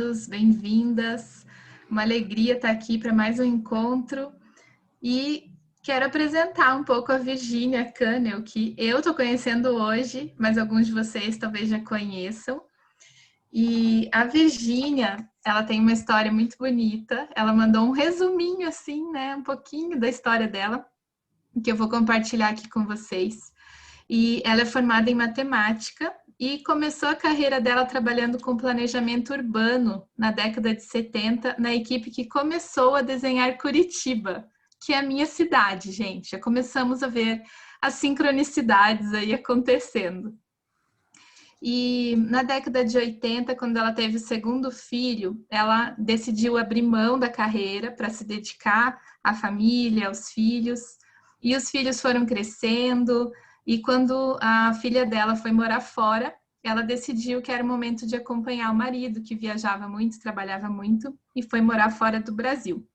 bem-vindos, bem-vindas. Uma alegria estar aqui para mais um encontro. E quero apresentar um pouco a Virginia Cannell, que eu estou conhecendo hoje, mas alguns de vocês talvez já conheçam. E a Virginia, ela tem uma história muito bonita. Ela mandou um resuminho assim, né, um pouquinho da história dela, que eu vou compartilhar aqui com vocês. E ela é formada em matemática e começou a carreira dela trabalhando com planejamento urbano na década de 70, na equipe que começou a desenhar Curitiba, que é a minha cidade, gente. Já começamos a ver as sincronicidades aí acontecendo. E na década de 80, quando ela teve o segundo filho, ela decidiu abrir mão da carreira para se dedicar à família, aos filhos. E os filhos foram crescendo, e quando a filha dela foi morar fora, ela decidiu que era o momento de acompanhar o marido, que viajava muito, trabalhava muito, e foi morar fora do Brasil.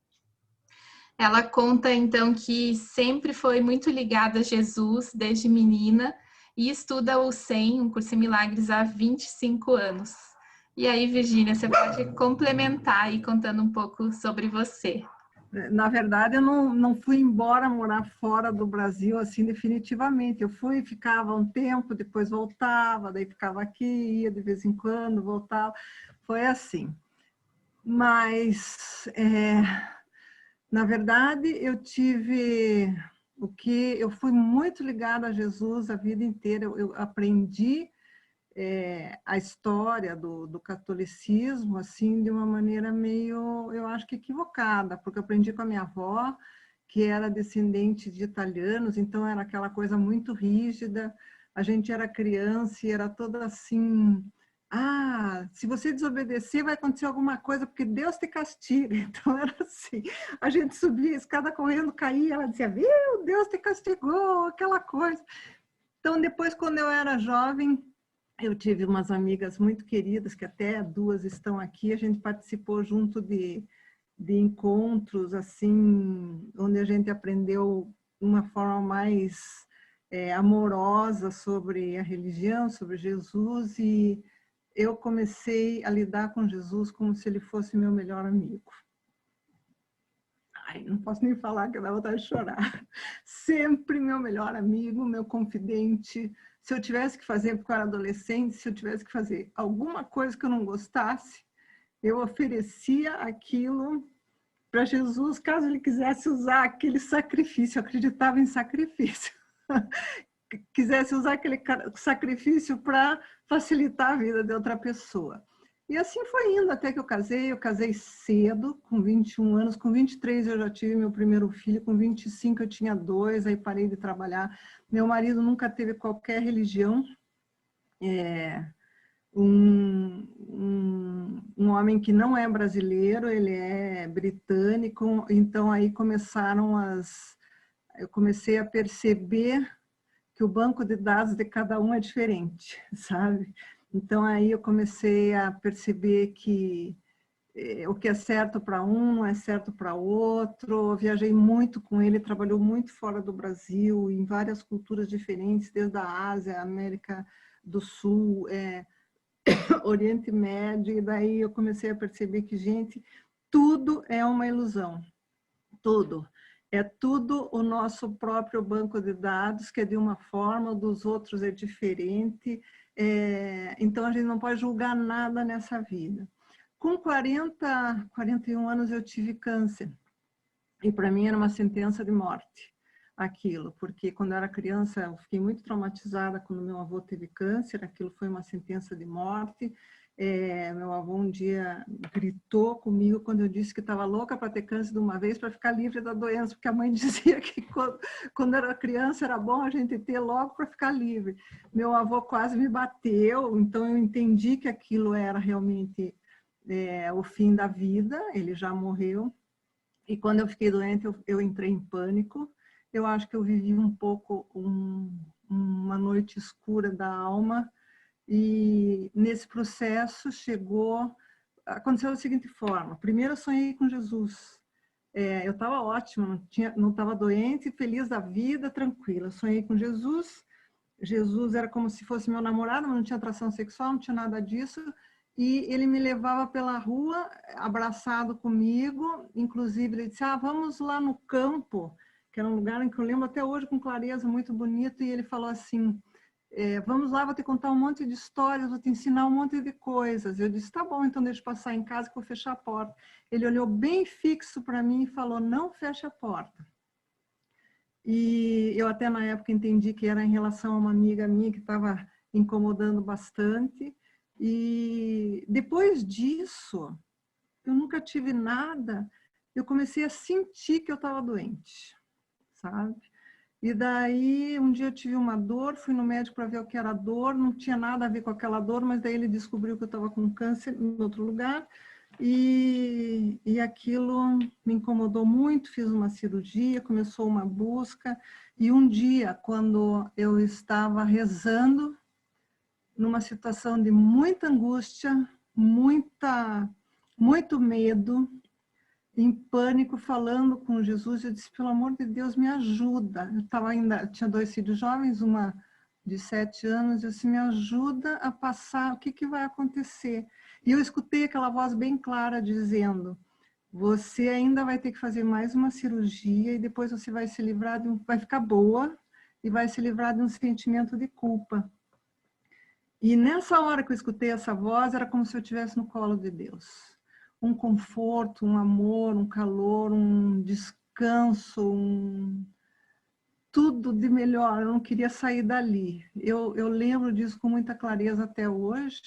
Ela conta, então, que sempre foi muito ligada a Jesus, desde menina, e estuda o SEM, um curso em milagres, há 25 anos. E aí, Virginia, você pode complementar aí contando um pouco sobre você. Na verdade, eu não fui embora morar fora do Brasil, assim, definitivamente. Eu fui, ficava um tempo, depois voltava, daí ficava aqui, ia de vez em quando, voltava. Foi assim. Mas, na verdade, eu fui muito ligada a Jesus a vida inteira. Eu aprendi a história do catolicismo, assim, de uma maneira meio, eu acho que equivocada, porque eu aprendi com a minha avó, que era descendente de italianos, então era aquela coisa muito rígida, a gente era criança e era toda assim, se você desobedecer vai acontecer alguma coisa, porque Deus te castiga. Então era assim, a gente subia a escada correndo, caía, ela dizia, viu, Deus te castigou, aquela coisa. Então depois, quando eu era jovem, eu tive umas amigas muito queridas, que até duas estão aqui, a gente participou junto de encontros, assim, onde a gente aprendeu uma forma mais amorosa sobre a religião, sobre Jesus, e eu comecei a lidar com Jesus como se ele fosse meu melhor amigo. Ai, não posso nem falar que dá vontade de chorar. Sempre meu melhor amigo, meu confidente. Se eu tivesse que fazer, porque eu era adolescente, se eu tivesse que fazer alguma coisa que eu não gostasse, eu oferecia aquilo para Jesus, caso ele quisesse usar aquele sacrifício. Eu acreditava em sacrifício. Quisesse usar aquele sacrifício para facilitar a vida de outra pessoa. E assim foi indo até que eu casei cedo, com 21 anos, com 23 eu já tive meu primeiro filho, com 25 eu tinha 2, aí parei de trabalhar. Meu marido nunca teve qualquer religião, um homem que não é brasileiro, ele é britânico, então aí eu comecei a perceber que o banco de dados de cada um é diferente, sabe? Então, aí eu comecei a perceber que o que é certo para um não é certo para outro. Eu viajei muito com ele, trabalhou muito fora do Brasil, em várias culturas diferentes, desde a Ásia, América do Sul, Oriente Médio, e daí eu comecei a perceber que, gente, tudo é uma ilusão, tudo. É tudo o nosso próprio banco de dados, que é de uma forma, o dos outros é diferente. Então, a gente não pode julgar nada nessa vida. Com 41 anos, eu tive câncer. E para mim era uma sentença de morte, aquilo. Porque quando eu era criança, eu fiquei muito traumatizada quando meu avô teve câncer. Aquilo foi uma sentença de morte. Meu avô um dia gritou comigo quando eu disse que estava louca para ter câncer de uma vez para ficar livre da doença, porque a mãe dizia que quando era criança era bom a gente ter logo para ficar livre. Meu avô quase me bateu, então eu entendi que aquilo era realmente o fim da vida, ele já morreu. E quando eu fiquei doente, eu entrei em pânico. Eu acho que eu vivi um pouco uma noite escura da alma. E nesse processo aconteceu da seguinte forma. Primeiro eu sonhei com Jesus. Eu estava ótima, não estava doente, feliz da vida, tranquila. Eu sonhei com Jesus. Jesus era como se fosse meu namorado, mas não tinha atração sexual, não tinha nada disso. e ele me levava pela rua, abraçado comigo, inclusive ele disse, vamos lá no campo, que era um lugar em que eu lembro até hoje com clareza, muito bonito, e ele falou assim, vamos lá, vou te contar um monte de histórias, vou te ensinar um monte de coisas. Eu disse, tá bom, então deixa eu passar em casa que eu vou fechar a porta. Ele olhou bem fixo para mim e falou, não feche a porta. E eu até na época entendi que era em relação a uma amiga minha que estava incomodando bastante. E depois disso, eu nunca tive nada, eu comecei a sentir que eu estava doente, sabe? E daí, um dia eu tive uma dor, fui no médico para ver o que era a dor, não tinha nada a ver com aquela dor, mas daí ele descobriu que eu estava com câncer em outro lugar, e aquilo me incomodou muito, fiz uma cirurgia, começou uma busca, e um dia, quando eu estava rezando, numa situação de muita angústia, muito medo, em pânico, falando com Jesus, eu disse, pelo amor de Deus, me ajuda. Eu tinha 2 filhos jovens, uma de 7 anos, eu disse, me ajuda a passar, o que vai acontecer? E eu escutei aquela voz bem clara dizendo, você ainda vai ter que fazer mais uma cirurgia e depois você vai se livrar, vai ficar boa e vai se livrar de um sentimento de culpa. E nessa hora que eu escutei essa voz, era como se eu estivesse no colo de Deus. Um conforto, um amor, um calor, um descanso, tudo de melhor. Eu não queria sair dali. Eu lembro disso com muita clareza até hoje.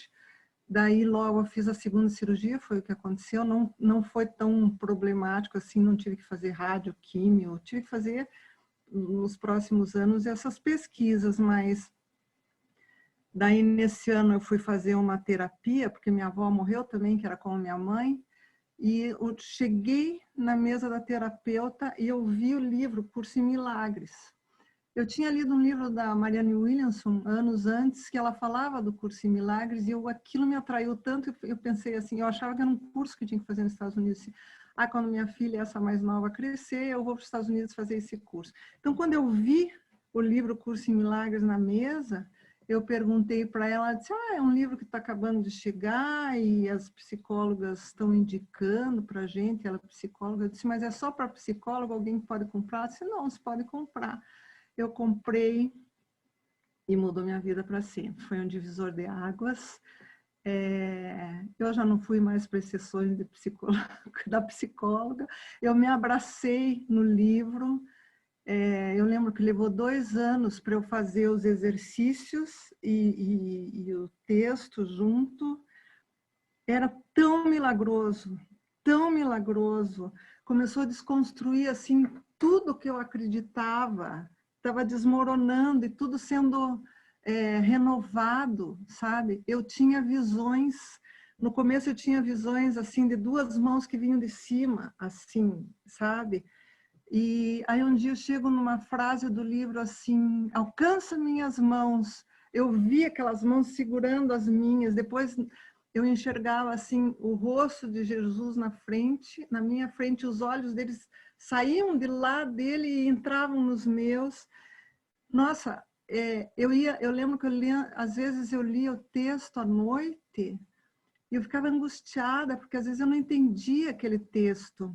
Daí logo eu fiz a segunda cirurgia, foi o que aconteceu. Não foi tão problemático assim, não tive que fazer rádio, químio. Tive que fazer nos próximos anos essas pesquisas, mas... Daí, nesse ano, eu fui fazer uma terapia, porque minha avó morreu também, que era como minha mãe, e eu cheguei na mesa da terapeuta e eu vi o livro Curso em Milagres. Eu tinha lido um livro da Marianne Williamson, anos antes, que ela falava do Curso em Milagres, e aquilo me atraiu tanto, eu pensei assim, eu achava que era um curso que eu tinha que fazer nos Estados Unidos, assim, quando minha filha, essa mais nova, crescer, eu vou para os Estados Unidos fazer esse curso. Então, quando eu vi o livro Curso em Milagres na mesa, eu perguntei para ela, ela disse, é um livro que está acabando de chegar e as psicólogas estão indicando para a gente, ela é psicóloga, eu disse, mas é só para psicólogo, alguém pode comprar? Ela disse, não, você pode comprar. Eu comprei e mudou minha vida para sempre, foi um divisor de águas. Eu já não fui mais para as sessões da psicóloga, eu me abracei no livro. Eu lembro que levou 2 anos para eu fazer os exercícios e o texto junto. Era tão milagroso, tão milagroso. Começou a desconstruir assim tudo que eu acreditava, estava desmoronando e tudo sendo renovado, sabe? Eu tinha visões, no começo eu tinha visões assim de 2 mãos que vinham de cima, assim, sabe? E aí um dia eu chego numa frase do livro assim, alcança minhas mãos. Eu vi aquelas mãos segurando as minhas, depois eu enxergava assim o rosto de Jesus na minha frente, os olhos deles saíam de lá dele e entravam nos meus. Nossa, eu lembro que às vezes eu lia o texto à noite e eu ficava angustiada, porque às vezes eu não entendia aquele texto.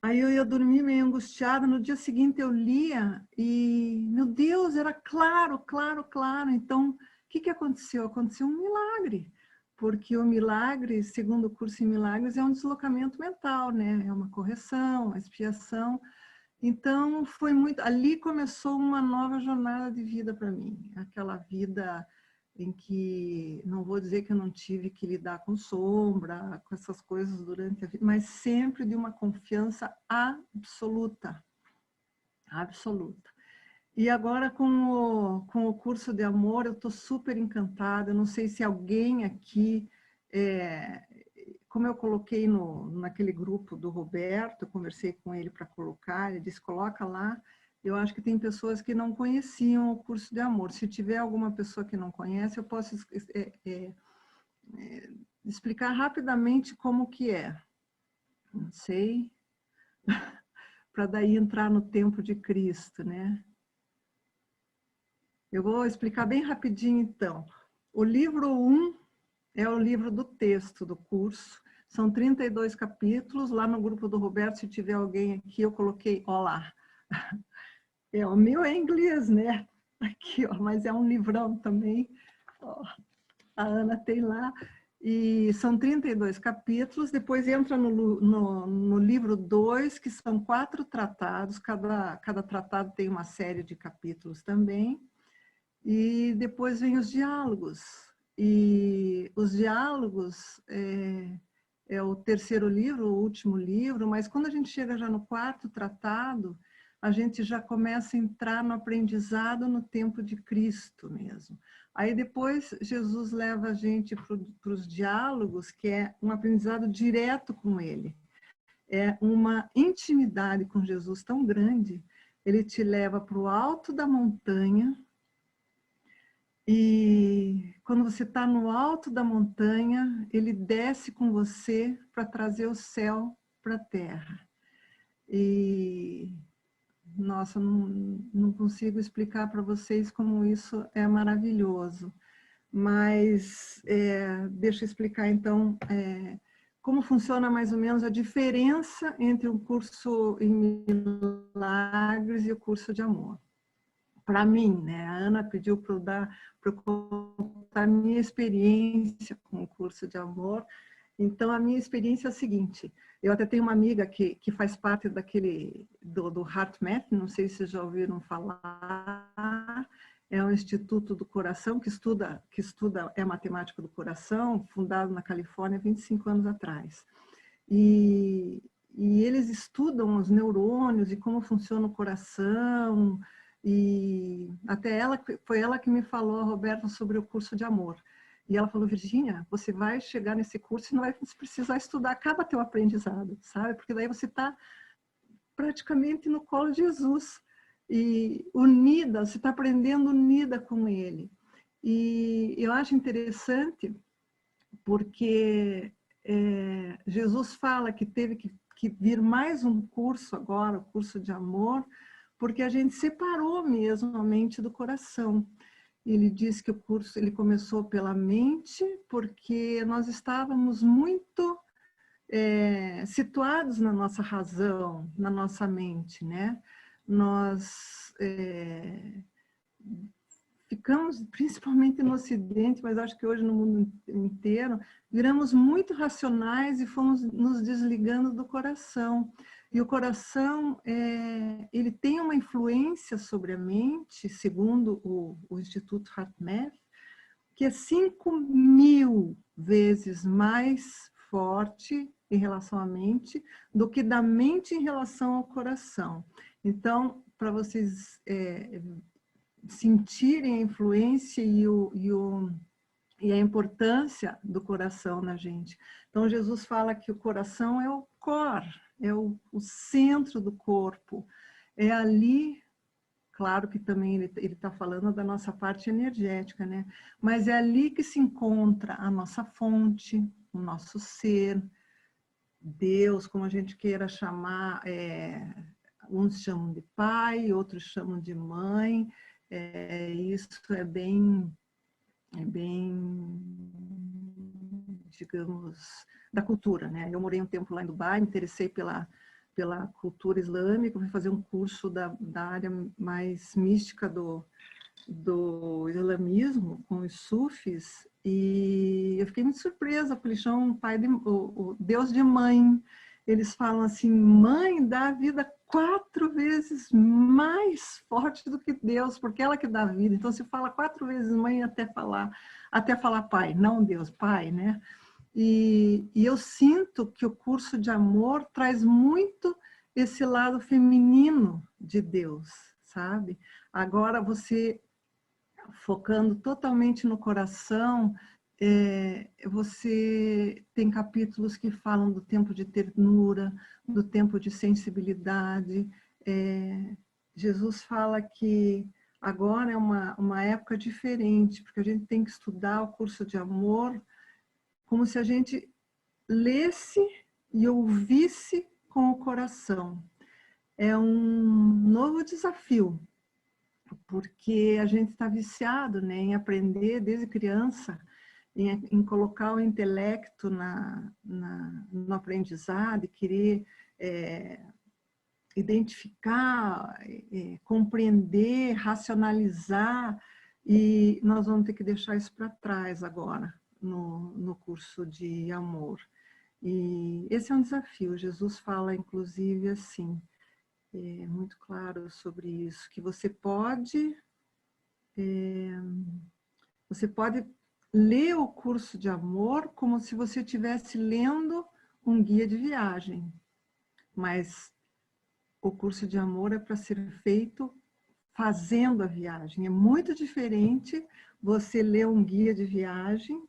Aí eu ia dormir meio angustiada, no dia seguinte eu lia e, meu Deus, era claro, claro, claro. Então, o que aconteceu? Aconteceu um milagre, porque o milagre, segundo o curso em milagres, é um deslocamento mental, né? É uma correção, uma expiação. Então, foi muito... Ali começou uma nova jornada de vida para mim, aquela vida em que, não vou dizer que eu não tive que lidar com sombra, com essas coisas durante a vida, mas sempre de uma confiança absoluta, absoluta. E agora com o curso de amor, eu estou super encantada, eu não sei se alguém aqui, como eu coloquei naquele grupo do Roberto, eu conversei com ele para colocar, ele disse, coloca lá. Eu acho que tem pessoas que não conheciam o curso de amor. Se tiver alguma pessoa que não conhece, eu posso explicar rapidamente como que é. Não sei, para daí entrar no tempo de Cristo, né? Eu vou explicar bem rapidinho, então. O livro 1 é o livro do texto do curso. São 32 capítulos. Lá no grupo do Roberto, se tiver alguém aqui, eu coloquei, ó lá. O meu é em inglês, né? Aqui, ó, mas é um livrão também. Ó, a Ana tem lá. E são 32 capítulos. Depois entra no livro 2, que são 4 tratados. Cada tratado tem uma série de capítulos também. E depois vem os diálogos. E os diálogos é o terceiro livro, o último livro, mas quando a gente chega já no 4º tratado, a gente já começa a entrar no aprendizado no tempo de Cristo mesmo. Aí depois Jesus leva a gente para os diálogos, que é um aprendizado direto com ele. É uma intimidade com Jesus tão grande, ele te leva para o alto da montanha, e quando você está no alto da montanha, ele desce com você para trazer o céu para a terra. E, nossa, não consigo explicar para vocês como isso é maravilhoso. Mas deixa eu explicar então como funciona mais ou menos a diferença entre um curso em milagres e o curso de amor. Para mim, né? A Ana pediu para eu contar a minha experiência com o curso de amor. Então, a minha experiência é a seguinte, eu até tenho uma amiga que faz parte do HeartMath, não sei se vocês já ouviram falar, é um instituto do coração que estuda é matemática do coração, fundado na Califórnia 25 anos atrás. E eles estudam os neurônios e como funciona o coração, e até foi ela que me falou, Roberto, sobre o curso de amor. E ela falou, Virgínia, você vai chegar nesse curso e não vai precisar estudar, acaba teu aprendizado, sabe? Porque daí você está praticamente no colo de Jesus. E unida, você está aprendendo unida com ele. E eu acho interessante porque Jesus fala que teve que vir mais um curso agora, o curso de amor, porque a gente separou mesmo a mente do coração. Ele diz que o curso ele começou pela mente, porque nós estávamos muito situados na nossa razão, na nossa mente, né? Nós ficamos, principalmente no Ocidente, mas acho que hoje no mundo inteiro, viramos muito racionais e fomos nos desligando do coração. E o coração, ele tem uma influência sobre a mente, segundo o Instituto HeartMath, que é 5.000 vezes mais forte em relação à mente do que da mente em relação ao coração. Então, para vocês sentirem a influência e a importância do coração na gente. Então, Jesus fala que o coração é o core, é o centro do corpo. É ali, claro que também ele está falando da nossa parte energética, né? Mas é ali que se encontra a nossa fonte, o nosso ser, Deus, como a gente queira chamar, uns chamam de pai, outros chamam de mãe. Isso é bem, digamos, da cultura, né? Eu morei um tempo lá em Dubai, me interessei pela cultura islâmica, fui fazer um curso da área mais mística do islamismo, com os sufis, e eu fiquei muito surpresa, porque eles chamam o Deus de mãe. Eles falam assim, mãe dá a vida 4 vezes mais forte do que Deus, porque ela que dá a vida. Então, se fala 4 vezes mãe até falar pai, não Deus, pai, né? E eu sinto que o curso de amor traz muito esse lado feminino de Deus, sabe? Agora, você focando totalmente no coração, você tem capítulos que falam do tempo de ternura, do tempo de sensibilidade. Jesus fala que agora é uma época diferente, porque a gente tem que estudar o curso de amor como se a gente lesse e ouvisse com o coração. É um novo desafio, porque a gente está viciado, né, em aprender desde criança em colocar o intelecto no aprendizado e querer identificar, compreender, racionalizar, e nós vamos ter que deixar isso para trás agora, no curso de amor. E esse é um desafio. Jesus fala, inclusive, assim, muito claro sobre isso, que você pode ler o curso de amor como se você estivesse lendo um guia de viagem, mas o curso de amor é para ser feito fazendo a viagem. É muito diferente você ler um guia de viagem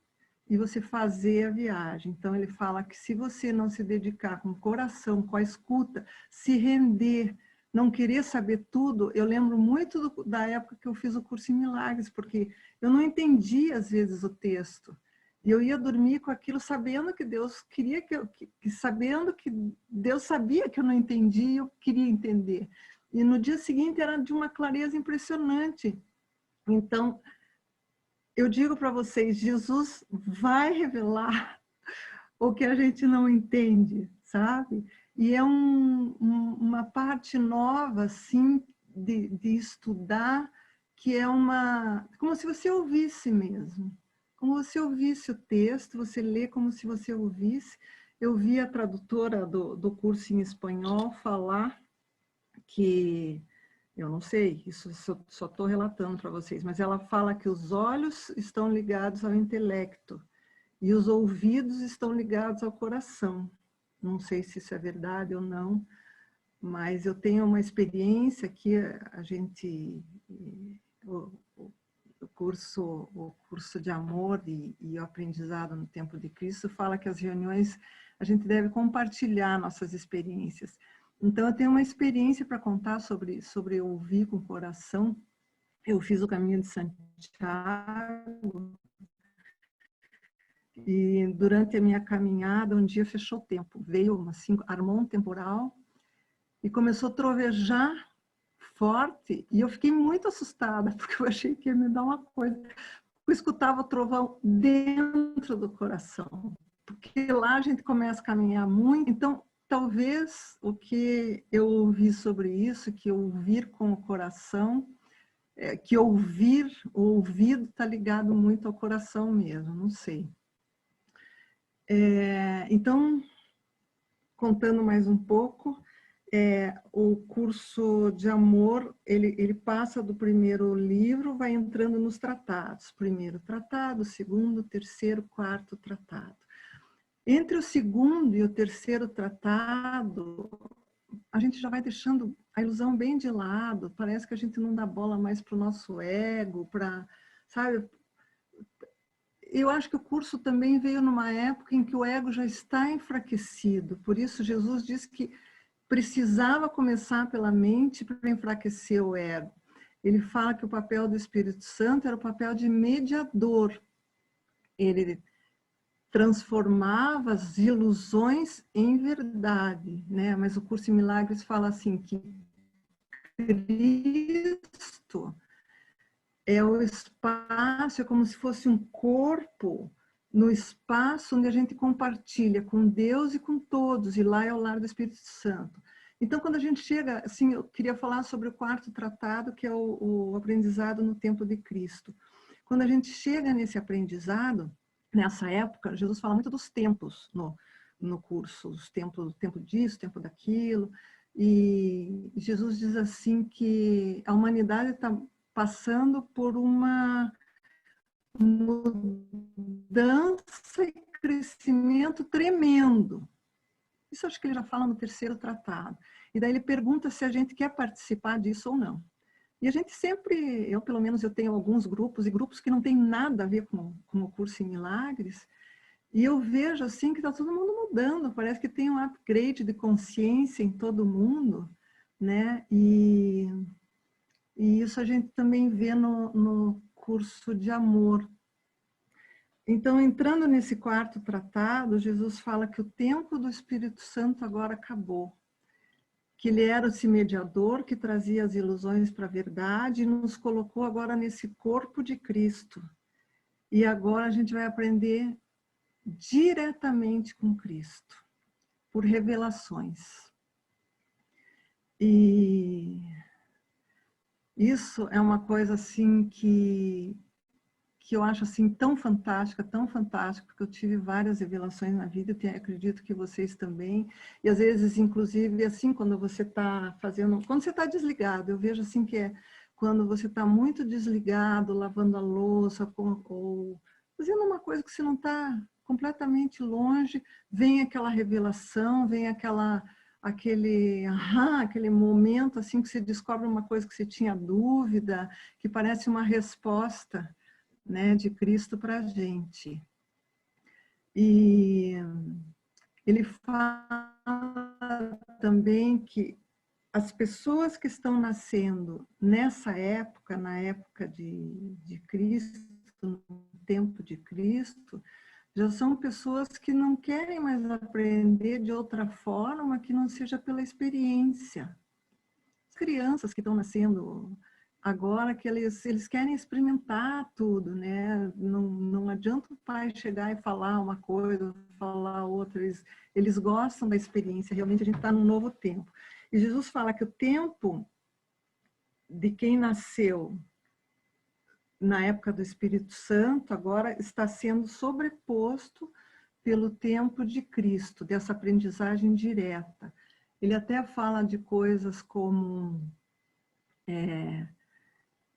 e você fazer a viagem. Então, ele fala que se você não se dedicar com o coração, com a escuta, se render, não querer saber tudo, eu lembro muito da época que eu fiz o curso em Milagres, porque eu não entendia, às vezes, o texto. E eu ia dormir com aquilo sabendo que Deus queria sabendo que Deus sabia que eu não entendia e eu queria entender. E no dia seguinte era de uma clareza impressionante. Então, eu digo para vocês, Jesus vai revelar o que a gente não entende, sabe? E é uma parte nova, assim, de estudar, que é como se você ouvisse mesmo. Como se ouvisse o texto, você lê como se você ouvisse. Eu vi a tradutora do curso em espanhol falar que, eu não sei, isso só estou relatando para vocês, mas ela fala que os olhos estão ligados ao intelecto e os ouvidos estão ligados ao coração. Não sei se isso é verdade ou não, mas eu tenho uma experiência que a gente, o curso de amor e o aprendizado no tempo de Cristo fala que as reuniões, a gente deve compartilhar nossas experiências. Então, eu tenho uma experiência para contar sobre ouvir com o coração. Eu fiz o caminho de Santiago e durante a minha caminhada, um dia fechou o tempo. Veio, assim, armou um temporal e começou a trovejar forte. E eu fiquei muito assustada, porque eu achei que ia me dar uma coisa. Eu escutava o trovão dentro do coração. Porque lá a gente começa a caminhar muito. Então, talvez o que eu ouvi sobre isso, que ouvir com o coração, que o ouvido está ligado muito ao coração mesmo, não sei. Então, contando mais um pouco, o curso de amor, ele passa do primeiro livro, vai entrando nos tratados. Primeiro tratado, segundo, terceiro, quarto tratado. Entre o segundo e o terceiro tratado, a gente já vai deixando a ilusão bem de lado, parece que a gente não dá bola mais para o nosso ego, sabe? Eu acho que o curso também veio numa época em que o ego já está enfraquecido, por isso Jesus disse que precisava começar pela mente para enfraquecer o ego. Ele fala que o papel do Espírito Santo era o papel de mediador. Ele transformava as ilusões em verdade, né? Mas o curso em Milagres fala assim que Cristo é o espaço, é como se fosse um corpo no espaço onde a gente compartilha com Deus e com todos, e lá é o lar do Espírito Santo. Então, quando a gente chega, assim, eu queria falar sobre o quarto tratado, que é o aprendizado no tempo de Cristo. Quando a gente chega nesse aprendizado, nessa época, Jesus fala muito dos tempos no curso, os tempos, o tempo disso, o tempo daquilo, e Jesus diz assim que a humanidade está passando por uma mudança e crescimento tremendo. Isso acho que ele já fala no terceiro tratado. E daí ele pergunta se a gente quer participar disso ou não. E a gente sempre, eu pelo menos eu tenho alguns grupos, e grupos que não tem nada a ver com o curso em Milagres, e eu vejo assim que está todo mundo mudando, parece que tem um upgrade de consciência em todo mundo, né? E isso a gente também vê no curso de amor. Então, entrando nesse quarto tratado, Jesus fala que o tempo do Espírito Santo agora acabou. Que ele era esse mediador que trazia as ilusões para a verdade e nos colocou agora nesse corpo de Cristo. E agora a gente vai aprender diretamente com Cristo, por revelações. E isso é uma coisa assim que eu acho assim tão fantástica, porque eu tive várias revelações na vida, e acredito que vocês também. E às vezes, inclusive, assim, quando você está quando você está desligado, eu vejo assim que é quando você está muito desligado, lavando a louça, ou fazendo uma coisa que você não está completamente longe, vem aquela revelação, vem aquele momento assim que você descobre uma coisa que você tinha dúvida, que parece uma resposta, né, de Cristo para a gente. E ele fala também que as pessoas que estão nascendo nessa época, na época de Cristo, no tempo de Cristo, já são pessoas que não querem mais aprender de outra forma que não seja pela experiência. As crianças que estão nascendo agora, que eles querem experimentar tudo, né? Não adianta o pai chegar e falar uma coisa, falar outra, eles gostam da experiência, realmente a gente está num novo tempo. E Jesus fala que o tempo de quem nasceu na época do Espírito Santo, agora está sendo sobreposto pelo tempo de Cristo, dessa aprendizagem direta. Ele até fala de coisas como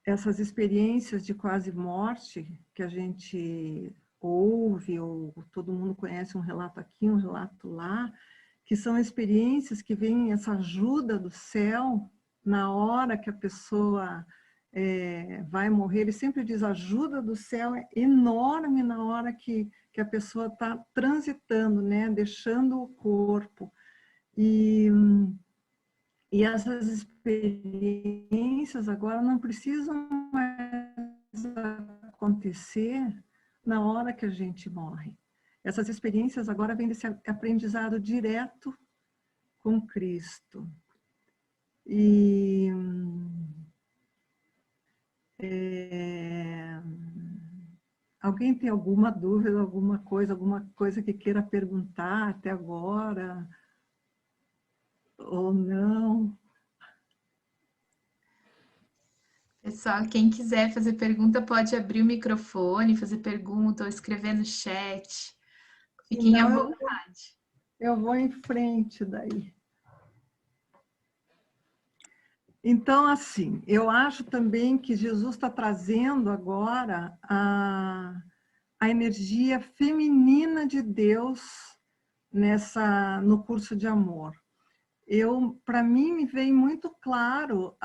essas experiências de quase morte que a gente ouve, ou todo mundo conhece um relato aqui, um relato lá, que são experiências que vêm essa ajuda do céu na hora que a pessoa vai morrer. Ele sempre diz, a ajuda do céu é enorme na hora que a pessoa está transitando, né? Deixando o corpo. E essas experiências agora não precisam mais acontecer na hora que a gente morre. Essas experiências agora vêm desse aprendizado direto com Cristo. E alguém tem alguma dúvida, alguma coisa que queira perguntar até agora? Ou não? Pessoal, quem quiser fazer pergunta pode abrir o microfone, fazer pergunta ou escrever no chat. Fiquem à vontade. Eu vou em frente daí. Então, assim, eu acho também que Jesus está trazendo agora a energia feminina de Deus no curso de amor. Para mim, me veio muito claro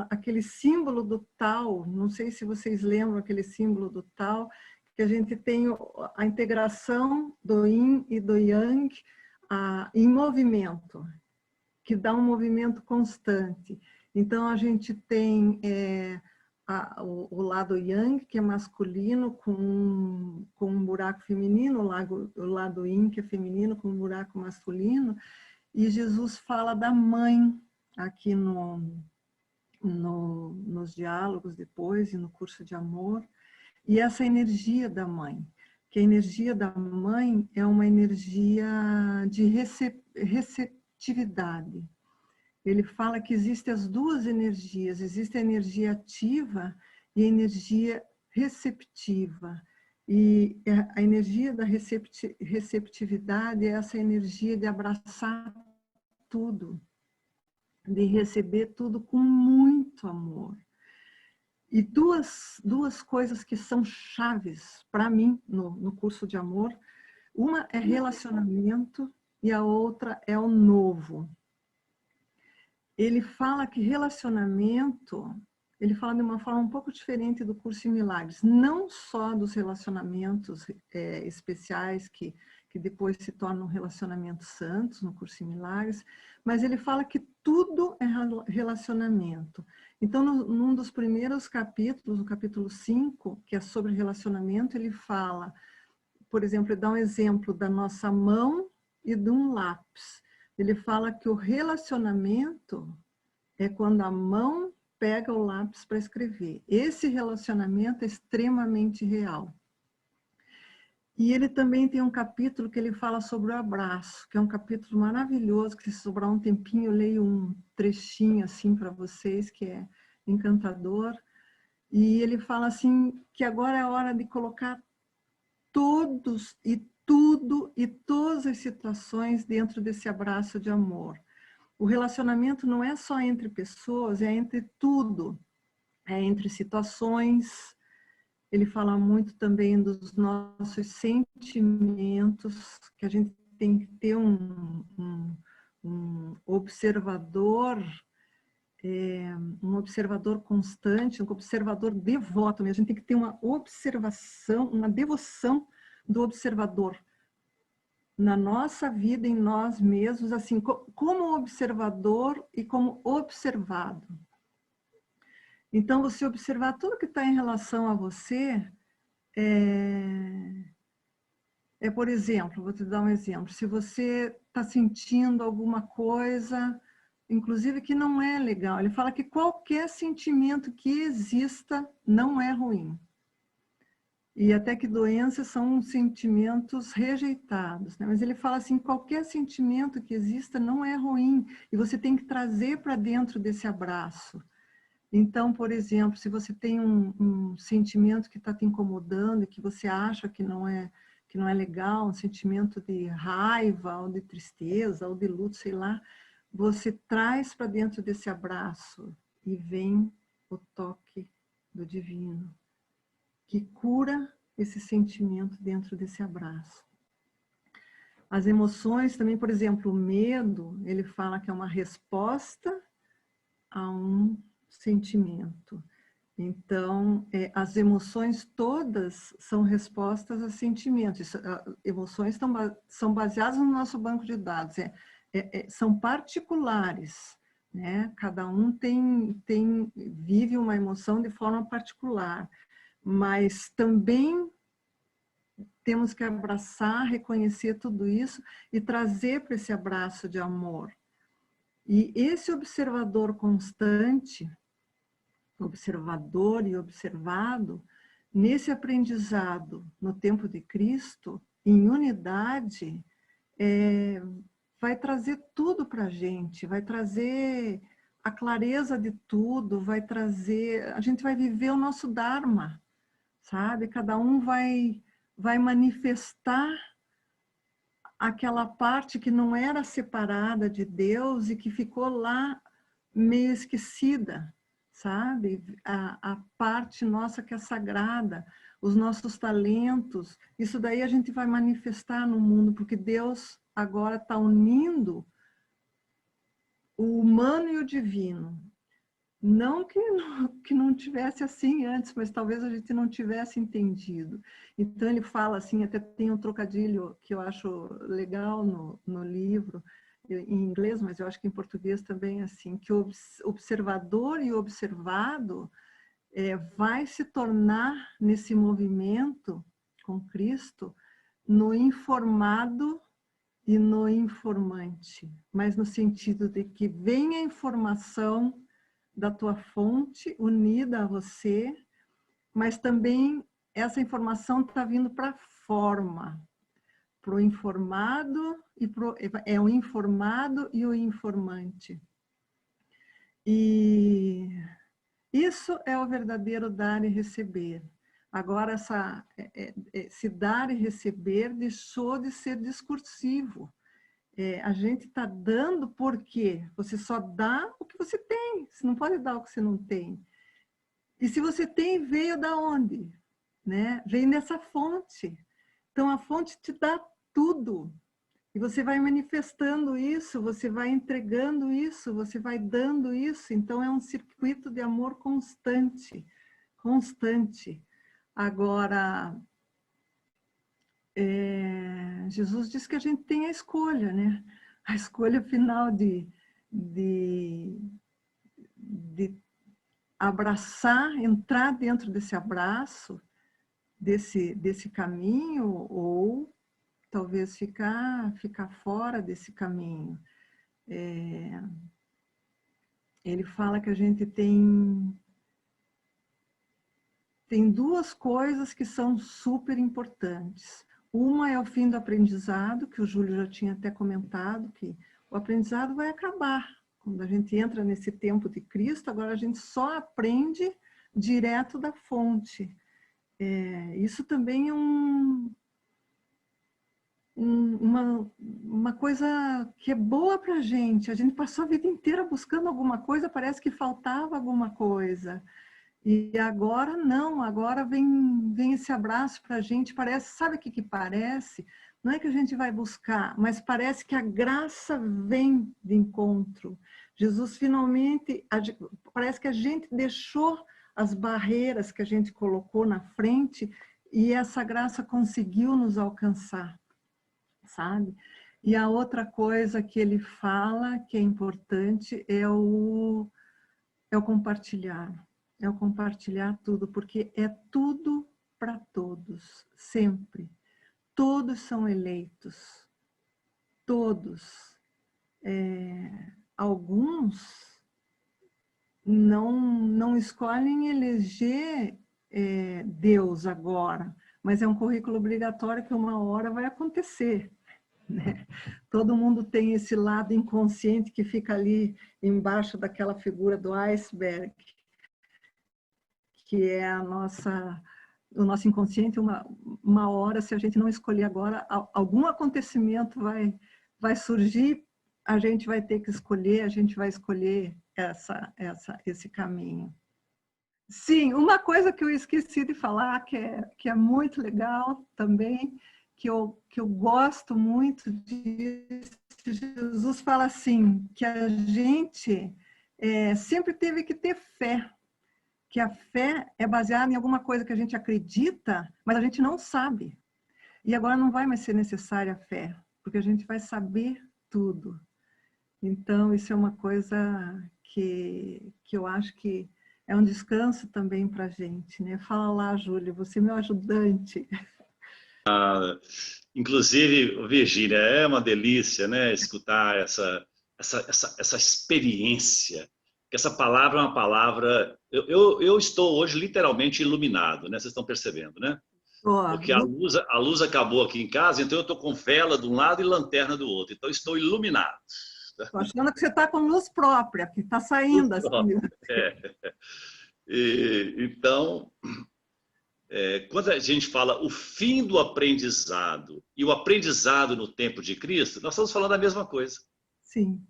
aquele símbolo do Tao, não sei se vocês lembram aquele símbolo do Tao, que a gente tem a integração do Yin e do Yang em movimento, que dá um movimento constante. Então, a gente tem o lado Yang, que é masculino, com um buraco feminino, o lado Yin, que é feminino, com um buraco masculino, e Jesus fala da mãe aqui nos diálogos depois, e no curso de amor, e essa energia da mãe, que a energia da mãe é uma energia de receptividade. Ele fala que existem as duas energias, existe a energia ativa e a energia receptiva. E a energia da receptividade é essa energia de abraçar tudo, de receber tudo com muito amor. E duas coisas que são chaves para mim no curso de amor, uma é relacionamento e a outra é o novo. Ele fala que relacionamento, ele fala de uma forma um pouco diferente do curso em Milagres, não só dos relacionamentos especiais que depois se tornam relacionamentos santos no curso em Milagres, mas ele fala que tudo é relacionamento. Então, num dos primeiros capítulos, no capítulo 5, que é sobre relacionamento, ele fala, por exemplo, ele dá um exemplo da nossa mão e de um lápis. Ele fala que o relacionamento é quando a mão pega o lápis para escrever. Esse relacionamento é extremamente real. E ele também tem um capítulo que ele fala sobre o abraço, que é um capítulo maravilhoso, que se sobrar um tempinho eu leio um trechinho assim para vocês, que é encantador. E ele fala assim, que agora é a hora de colocar todos e tudo e todas as situações dentro desse abraço de amor. O relacionamento não é só entre pessoas, é entre tudo. É entre situações. Ele fala muito também dos nossos sentimentos, que a gente tem que ter um observador, um observador constante, um observador devoto. A gente tem que ter uma observação, uma devoção do observador na nossa vida, em nós mesmos, assim, como observador e como observado. Então, você observar tudo que está em relação a você, por exemplo, vou te dar um exemplo, se você está sentindo alguma coisa, inclusive que não é legal, ele fala que qualquer sentimento que exista não é ruim. E até que doenças são sentimentos rejeitados, né? Mas ele fala assim, qualquer sentimento que exista não é ruim, e você tem que trazer para dentro desse abraço. Então, por exemplo, se você tem um sentimento que está te incomodando e que você acha que não é legal, um sentimento de raiva, ou de tristeza, ou de luto, sei lá, você traz para dentro desse abraço e vem o toque do divino, que cura esse sentimento dentro desse abraço. As emoções também, por exemplo, o medo, ele fala que é uma resposta a um sentimento. Então, as emoções todas são respostas a sentimentos. Emoções são baseadas no nosso banco de dados, são particulares, né? Cada um vive uma emoção de forma particular, mas também temos que abraçar, reconhecer tudo isso e trazer para esse abraço de amor. E esse observador constante, observador e observado, nesse aprendizado no tempo de Cristo, em unidade, vai trazer tudo para a gente, vai trazer a clareza de tudo, vai trazer, a gente vai viver o nosso Dharma, sabe? Cada um vai manifestar aquela parte que não era separada de Deus e que ficou lá meio esquecida, sabe? A parte nossa que é sagrada, os nossos talentos, isso daí a gente vai manifestar no mundo, porque Deus agora está unindo o humano e o divino. Não que não tivesse assim antes, mas talvez a gente não tivesse entendido. Então ele fala assim, até tem um trocadilho que eu acho legal no livro, em inglês, mas eu acho que em português também, assim, que o observador e o observado vai se tornar nesse movimento com Cristo no informado e no informante, mas no sentido de que vem a informação da tua fonte unida a você, mas também essa informação está vindo para a forma, para o informado, é o informado e o informante. E isso é o verdadeiro dar e receber. Agora, se dar e receber deixou de ser discursivo. A gente está dando porque você só dá o que você tem, você não pode dar o que você não tem. E se você tem, veio da onde? Né? Veio dessa fonte. Então a fonte te dá tudo. E você vai manifestando isso, você vai entregando isso, você vai dando isso. Então é um circuito de amor constante, constante. Agora, Jesus diz que a gente tem a escolha, né? A escolha final de abraçar, entrar dentro desse abraço, desse caminho, ou talvez ficar fora desse caminho. ele fala que a gente tem duas coisas que são super importantes. Uma é o fim do aprendizado, que o Júlio já tinha até comentado, que o aprendizado vai acabar. Quando a gente entra nesse tempo de Cristo, agora a gente só aprende direto da fonte. Isso também é uma coisa que é boa para a gente. A gente passou a vida inteira buscando alguma coisa, parece que faltava alguma coisa. E agora não, agora vem esse abraço para a gente, parece, sabe o que parece? Não é que a gente vai buscar, mas parece que a graça vem de encontro. Jesus finalmente, parece que a gente deixou as barreiras que a gente colocou na frente e essa graça conseguiu nos alcançar, sabe? E a outra coisa que ele fala que é importante é o compartilhar. É o compartilhar tudo, porque é tudo para todos, sempre. Todos são eleitos. Todos. Alguns não escolhem eleger Deus agora, mas é um currículo obrigatório que uma hora vai acontecer. Né? Todo mundo tem esse lado inconsciente que fica ali embaixo daquela figura do iceberg, que é o nosso inconsciente. Uma hora, se a gente não escolher agora, algum acontecimento vai surgir, a gente vai ter que escolher, a gente vai escolher esse caminho. Sim, uma coisa que eu esqueci de falar, que é muito legal também, que eu gosto muito disso, Jesus fala assim, que a gente sempre teve que ter fé, que a fé é baseada em alguma coisa que a gente acredita, mas a gente não sabe. E agora não vai mais ser necessária a fé, porque a gente vai saber tudo. Então, isso é uma coisa que eu acho que é um descanso também para a gente, né? Fala lá, Júlia, você é meu ajudante. Inclusive, Virgínia, é uma delícia, né, escutar essa experiência. Essa palavra é uma palavra... Eu estou hoje literalmente iluminado, né? Vocês estão percebendo, né? Porque a luz acabou aqui em casa, então eu estou com vela de um lado e lanterna do outro. Então, estou iluminado. Estou achando que você está com luz própria, que está saindo assim. Então, quando a gente fala o fim do aprendizado e o aprendizado no tempo de Cristo, nós estamos falando a mesma coisa. Sim.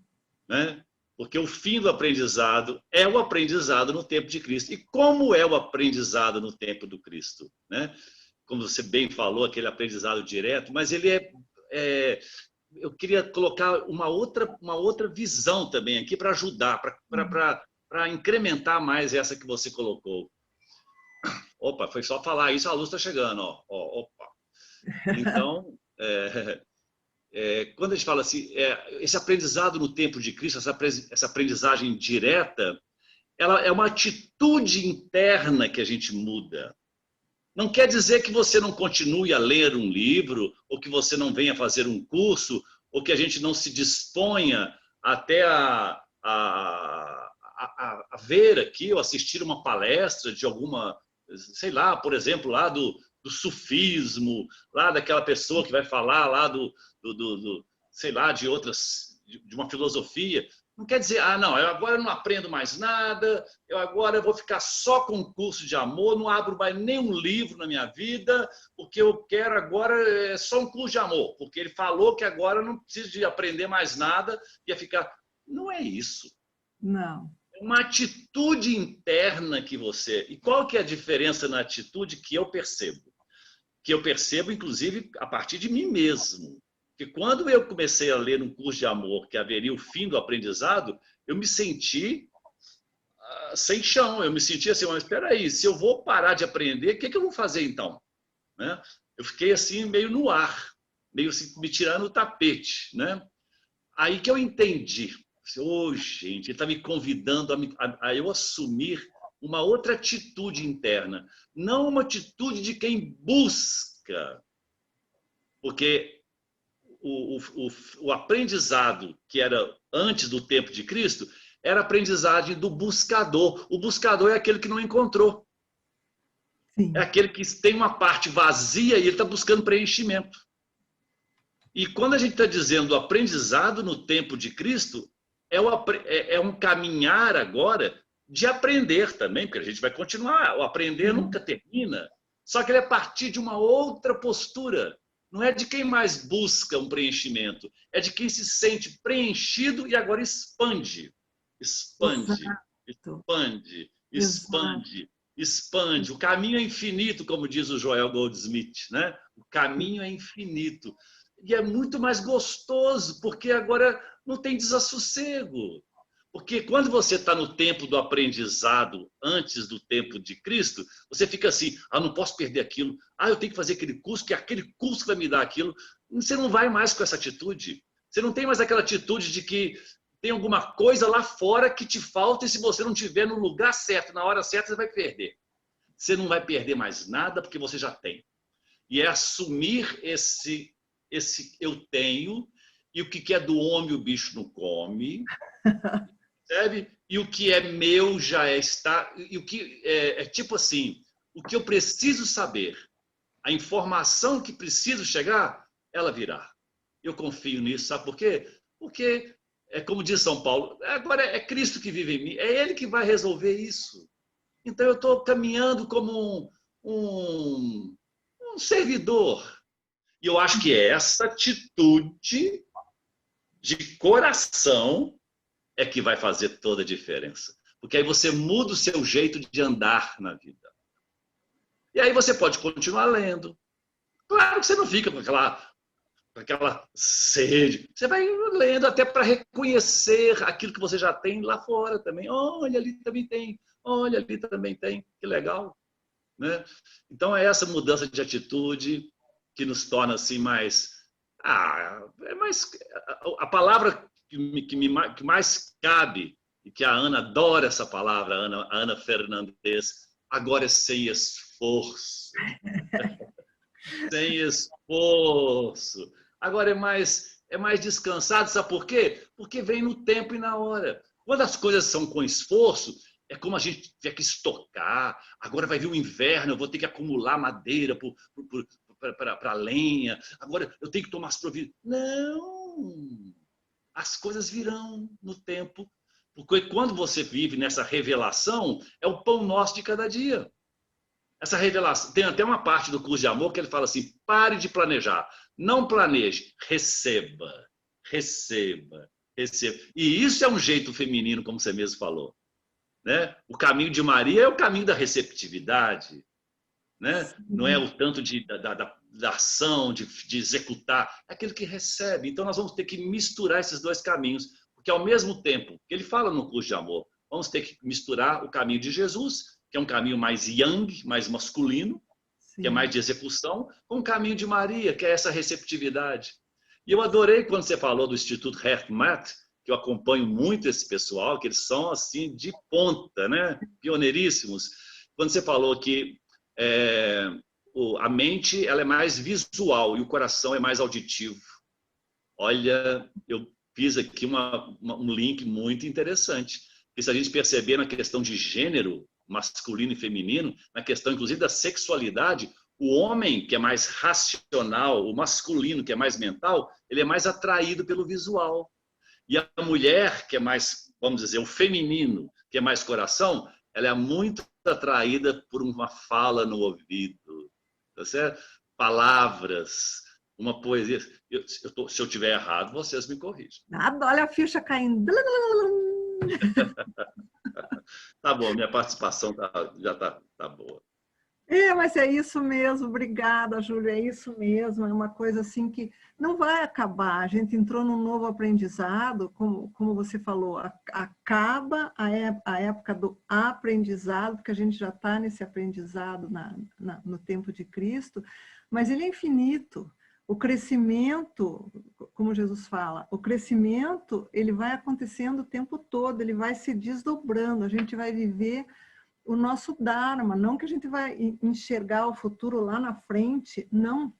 Né? Porque o fim do aprendizado é o aprendizado no tempo de Cristo. E como é o aprendizado no tempo do Cristo? Né? Como você bem falou, aquele aprendizado direto, mas ele eu queria colocar uma outra visão também aqui para ajudar, para incrementar mais essa que você colocou. Opa, foi só falar isso, a luz está chegando. Opa. Então, quando a gente fala assim, esse aprendizado no tempo de Cristo, essa aprendizagem direta, ela é uma atitude interna que a gente muda. Não quer dizer que você não continue a ler um livro, ou que você não venha fazer um curso, ou que a gente não se disponha até a ver aqui, ou assistir uma palestra de alguma, sei lá, por exemplo, lá do sufismo, lá daquela pessoa que vai falar lá sei lá, de uma filosofia. Não quer dizer, não, eu agora não aprendo mais nada, eu agora vou ficar só com um curso de amor, não abro mais nenhum livro na minha vida, porque eu quero agora só um curso de amor, porque ele falou que agora eu não preciso de aprender mais nada, ia ficar... Não é isso. Não. É uma atitude interna que você... E qual que é a diferença na atitude que eu percebo? Que eu percebo, inclusive, a partir de mim mesmo. Porque quando eu comecei a ler um curso de amor que haveria o fim do aprendizado, eu me senti sem chão. Eu me senti assim, mas espera aí, se eu vou parar de aprender, o que eu vou fazer então? Né? Eu fiquei assim meio no ar, meio assim, me tirando o tapete. Né? Aí que eu entendi. Gente, ele está me convidando a eu assumir uma outra atitude interna. Não uma atitude de quem busca. Porque o aprendizado que era antes do tempo de Cristo era a aprendizagem do buscador. O buscador é aquele que não encontrou. Sim. É aquele que tem uma parte vazia e ele está buscando preenchimento. E quando a gente está dizendo aprendizado no tempo de Cristo, é um caminhar agora de aprender também, porque a gente vai continuar. O aprender nunca termina. Só que ele é a partir de uma outra postura. Não é de quem mais busca um preenchimento, é de quem se sente preenchido e agora expande. Expande, expande, expande, expande. O caminho é infinito, como diz o Joel Goldsmith, né? O caminho é infinito. E é muito mais gostoso, porque agora não tem desassossego. Porque quando você está no tempo do aprendizado, antes do tempo de Cristo, você fica assim, não posso perder aquilo, eu tenho que fazer aquele curso, que é aquele curso que vai me dar aquilo. Você não vai mais com essa atitude. Você não tem mais aquela atitude de que tem alguma coisa lá fora que te falta e se você não estiver no lugar certo, na hora certa, você vai perder. Você não vai perder mais nada porque você já tem. E é assumir esse eu tenho, e o que é do homem o bicho não come, percebe? E o que é meu já está, e o que é tipo assim, o que eu preciso saber, a informação que preciso chegar, ela virá. Eu confio nisso, sabe por quê? Porque, como diz São Paulo, agora é Cristo que vive em mim, é Ele que vai resolver isso. Então eu estou caminhando como um servidor. E eu acho que essa atitude de coração é que vai fazer toda a diferença. Porque aí você muda o seu jeito de andar na vida. E aí você pode continuar lendo. Claro que você não fica com aquela sede. Você vai lendo até para reconhecer aquilo que você já tem lá fora também. Olha, ali também tem. Olha, ali também tem. Que legal. Né? Então é essa mudança de atitude que nos torna assim mais... a palavra que mais cabe, e que a Ana adora essa palavra, a Ana Fernandes, agora é sem esforço. Sem esforço. Agora é mais descansado, sabe por quê? Porque vem no tempo e na hora. Quando as coisas são com esforço, é como a gente tiver que estocar. Agora vai vir o inverno, eu vou ter que acumular madeira para lenha. Agora eu tenho que tomar as providências. Não! As coisas virão no tempo. Porque quando você vive nessa revelação, é o pão nosso de cada dia. Essa revelação. Tem até uma parte do curso de amor que ele fala assim: pare de planejar. Não planeje, receba. Receba. Receba. E isso é um jeito feminino, como você mesmo falou. Né? O caminho de Maria é o caminho da receptividade. Né? Não é o tanto da ação, de executar, é aquilo que recebe. Então nós vamos ter que misturar esses dois caminhos, porque ao mesmo tempo que ele fala no curso de amor, vamos ter que misturar o caminho de Jesus, que é um caminho mais yang, mais masculino, que é mais de execução, com o caminho de Maria, que é essa receptividade. E eu adorei quando você falou do Instituto HeartMath, que eu acompanho muito esse pessoal, que eles são assim de ponta, né? Pioneiríssimos. Quando você falou que a mente ela é mais visual e o coração é mais auditivo. Olha, eu fiz aqui um link muito interessante. Porque se a gente perceber na questão de gênero, masculino e feminino, na questão inclusive da sexualidade, o homem que é mais racional, o masculino que é mais mental, ele é mais atraído pelo visual. E a mulher que é mais, vamos dizer, o feminino, que é mais coração, ela é muito atraída por uma fala no ouvido, tá certo? Palavras, uma poesia. Se eu tiver errado, vocês me corrigem. Nada, olha a ficha caindo. Tá bom, minha participação já tá boa. Mas é isso mesmo, obrigada, Júlia, é isso mesmo, é uma coisa assim que não vai acabar, a gente entrou num novo aprendizado, como você falou, acaba a época do aprendizado, porque a gente já está nesse aprendizado no tempo de Cristo, mas ele é infinito, o crescimento, como Jesus fala, o crescimento ele vai acontecendo o tempo todo, ele vai se desdobrando, a gente vai viver o nosso Dharma, não que a gente vai enxergar o futuro lá na frente, não.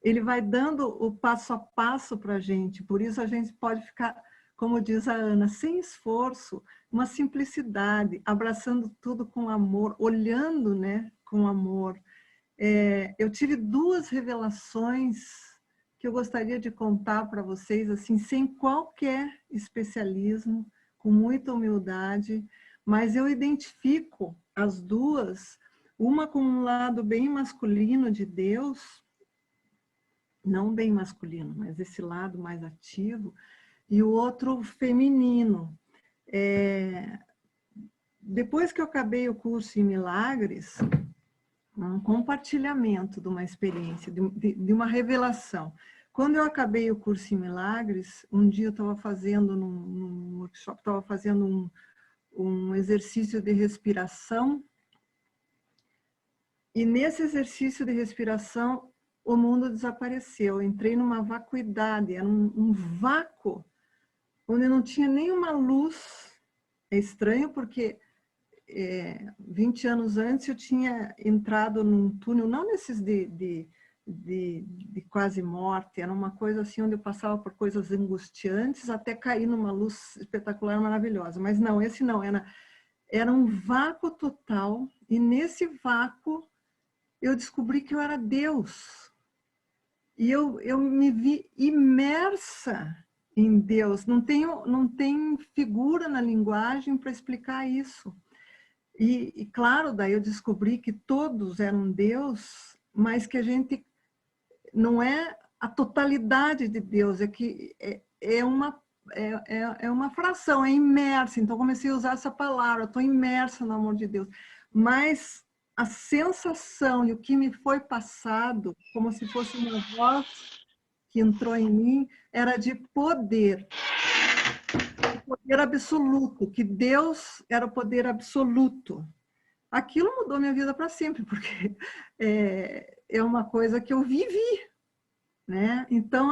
Ele vai dando o passo a passo para a gente, por isso a gente pode ficar como diz a Ana, sem esforço, uma simplicidade, abraçando tudo com amor, olhando, né, com amor. Eu tive 2 revelações que eu gostaria de contar para vocês, assim, sem qualquer especialismo, com muita humildade, mas eu identifico as 2, uma com um lado bem masculino de Deus, não bem masculino, mas esse lado mais ativo, e o outro feminino. Depois que eu acabei o curso em Milagres, um compartilhamento de uma experiência, de uma revelação. Quando eu acabei o curso em Milagres, um dia eu estava fazendo, num workshop, estava fazendo um exercício de respiração, e nesse exercício de respiração, o mundo desapareceu. Eu entrei numa vacuidade, era um vácuo, onde não tinha nenhuma luz. É estranho porque 20 anos antes eu tinha entrado num túnel, não nesses de quase morte, era uma coisa assim onde eu passava por coisas angustiantes até cair numa luz espetacular, maravilhosa. Mas não, esse não, era um vácuo total, e nesse vácuo eu descobri que eu era Deus. E eu me vi imersa em Deus. Não tem figura na linguagem para explicar isso. E claro, daí eu descobri que todos eram Deus, mas que a gente não é a totalidade de Deus, é que é uma fração, é imersa. Então comecei a usar essa palavra, estou imersa no amor de Deus. Mas a sensação e o que me foi passado, como se fosse uma voz que entrou em mim, era de poder absoluto, que Deus era o poder absoluto. Aquilo mudou minha vida para sempre, porque é uma coisa que eu vivi, né? Então,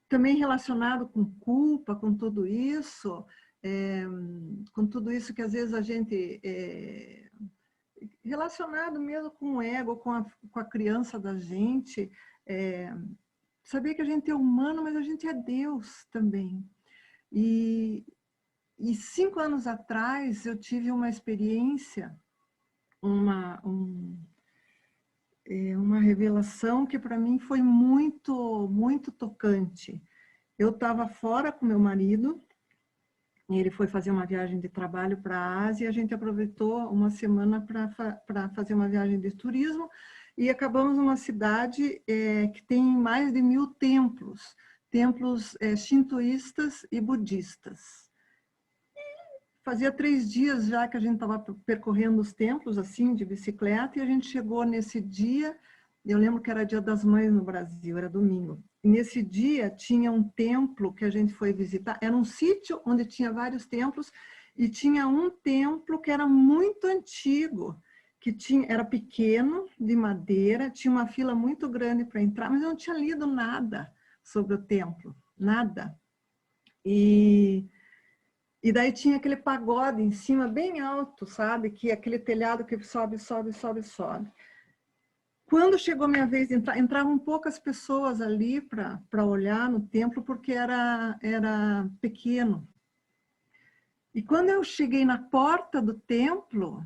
também relacionado com culpa, com tudo isso que às vezes a gente... relacionado mesmo com o ego, com a criança da gente, saber que a gente é humano, mas a gente é Deus também. E 5 anos atrás eu tive uma experiência, uma revelação que para mim foi muito, muito tocante. Eu estava fora com meu marido, ele foi fazer uma viagem de trabalho para a Ásia, e a gente aproveitou uma semana para fazer uma viagem de turismo, e acabamos numa cidade que tem mais de 1000 templos, shintoístas e budistas. Fazia 3 dias já que a gente estava percorrendo os templos, assim, de bicicleta, e a gente chegou nesse dia, eu lembro que era Dia das Mães no Brasil, era domingo. E nesse dia tinha um templo que a gente foi visitar, era um sítio onde tinha vários templos, e tinha um templo que era muito antigo, era pequeno, de madeira, tinha uma fila muito grande para entrar, mas eu não tinha lido nada sobre o templo, nada. E daí tinha aquele pagode em cima, bem alto, sabe? Que aquele telhado que sobe, sobe, sobe, sobe. Quando chegou minha vez de entrar, entravam poucas pessoas ali para olhar no templo, porque era pequeno. E quando eu cheguei na porta do templo,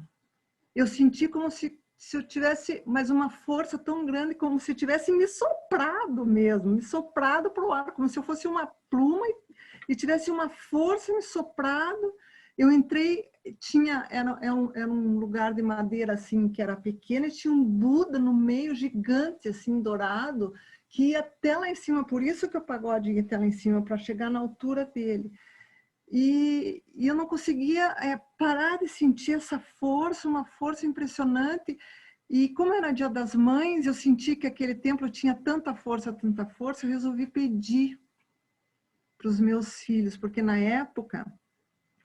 eu senti como se eu tivesse mais uma força tão grande, como se tivesse me soprado mesmo, me soprado para o ar, como se eu fosse uma pluma e tivesse uma força me soprado. Eu entrei, era um lugar de madeira assim que era pequeno, e tinha um Buda no meio gigante assim dourado, que ia até lá em cima, por isso que o pagode ia até lá em cima, para chegar na altura dele. E eu não conseguia parar de sentir essa força, uma força impressionante. E como era Dia das Mães, eu senti que aquele templo tinha tanta força, eu resolvi pedir para os meus filhos, porque na época,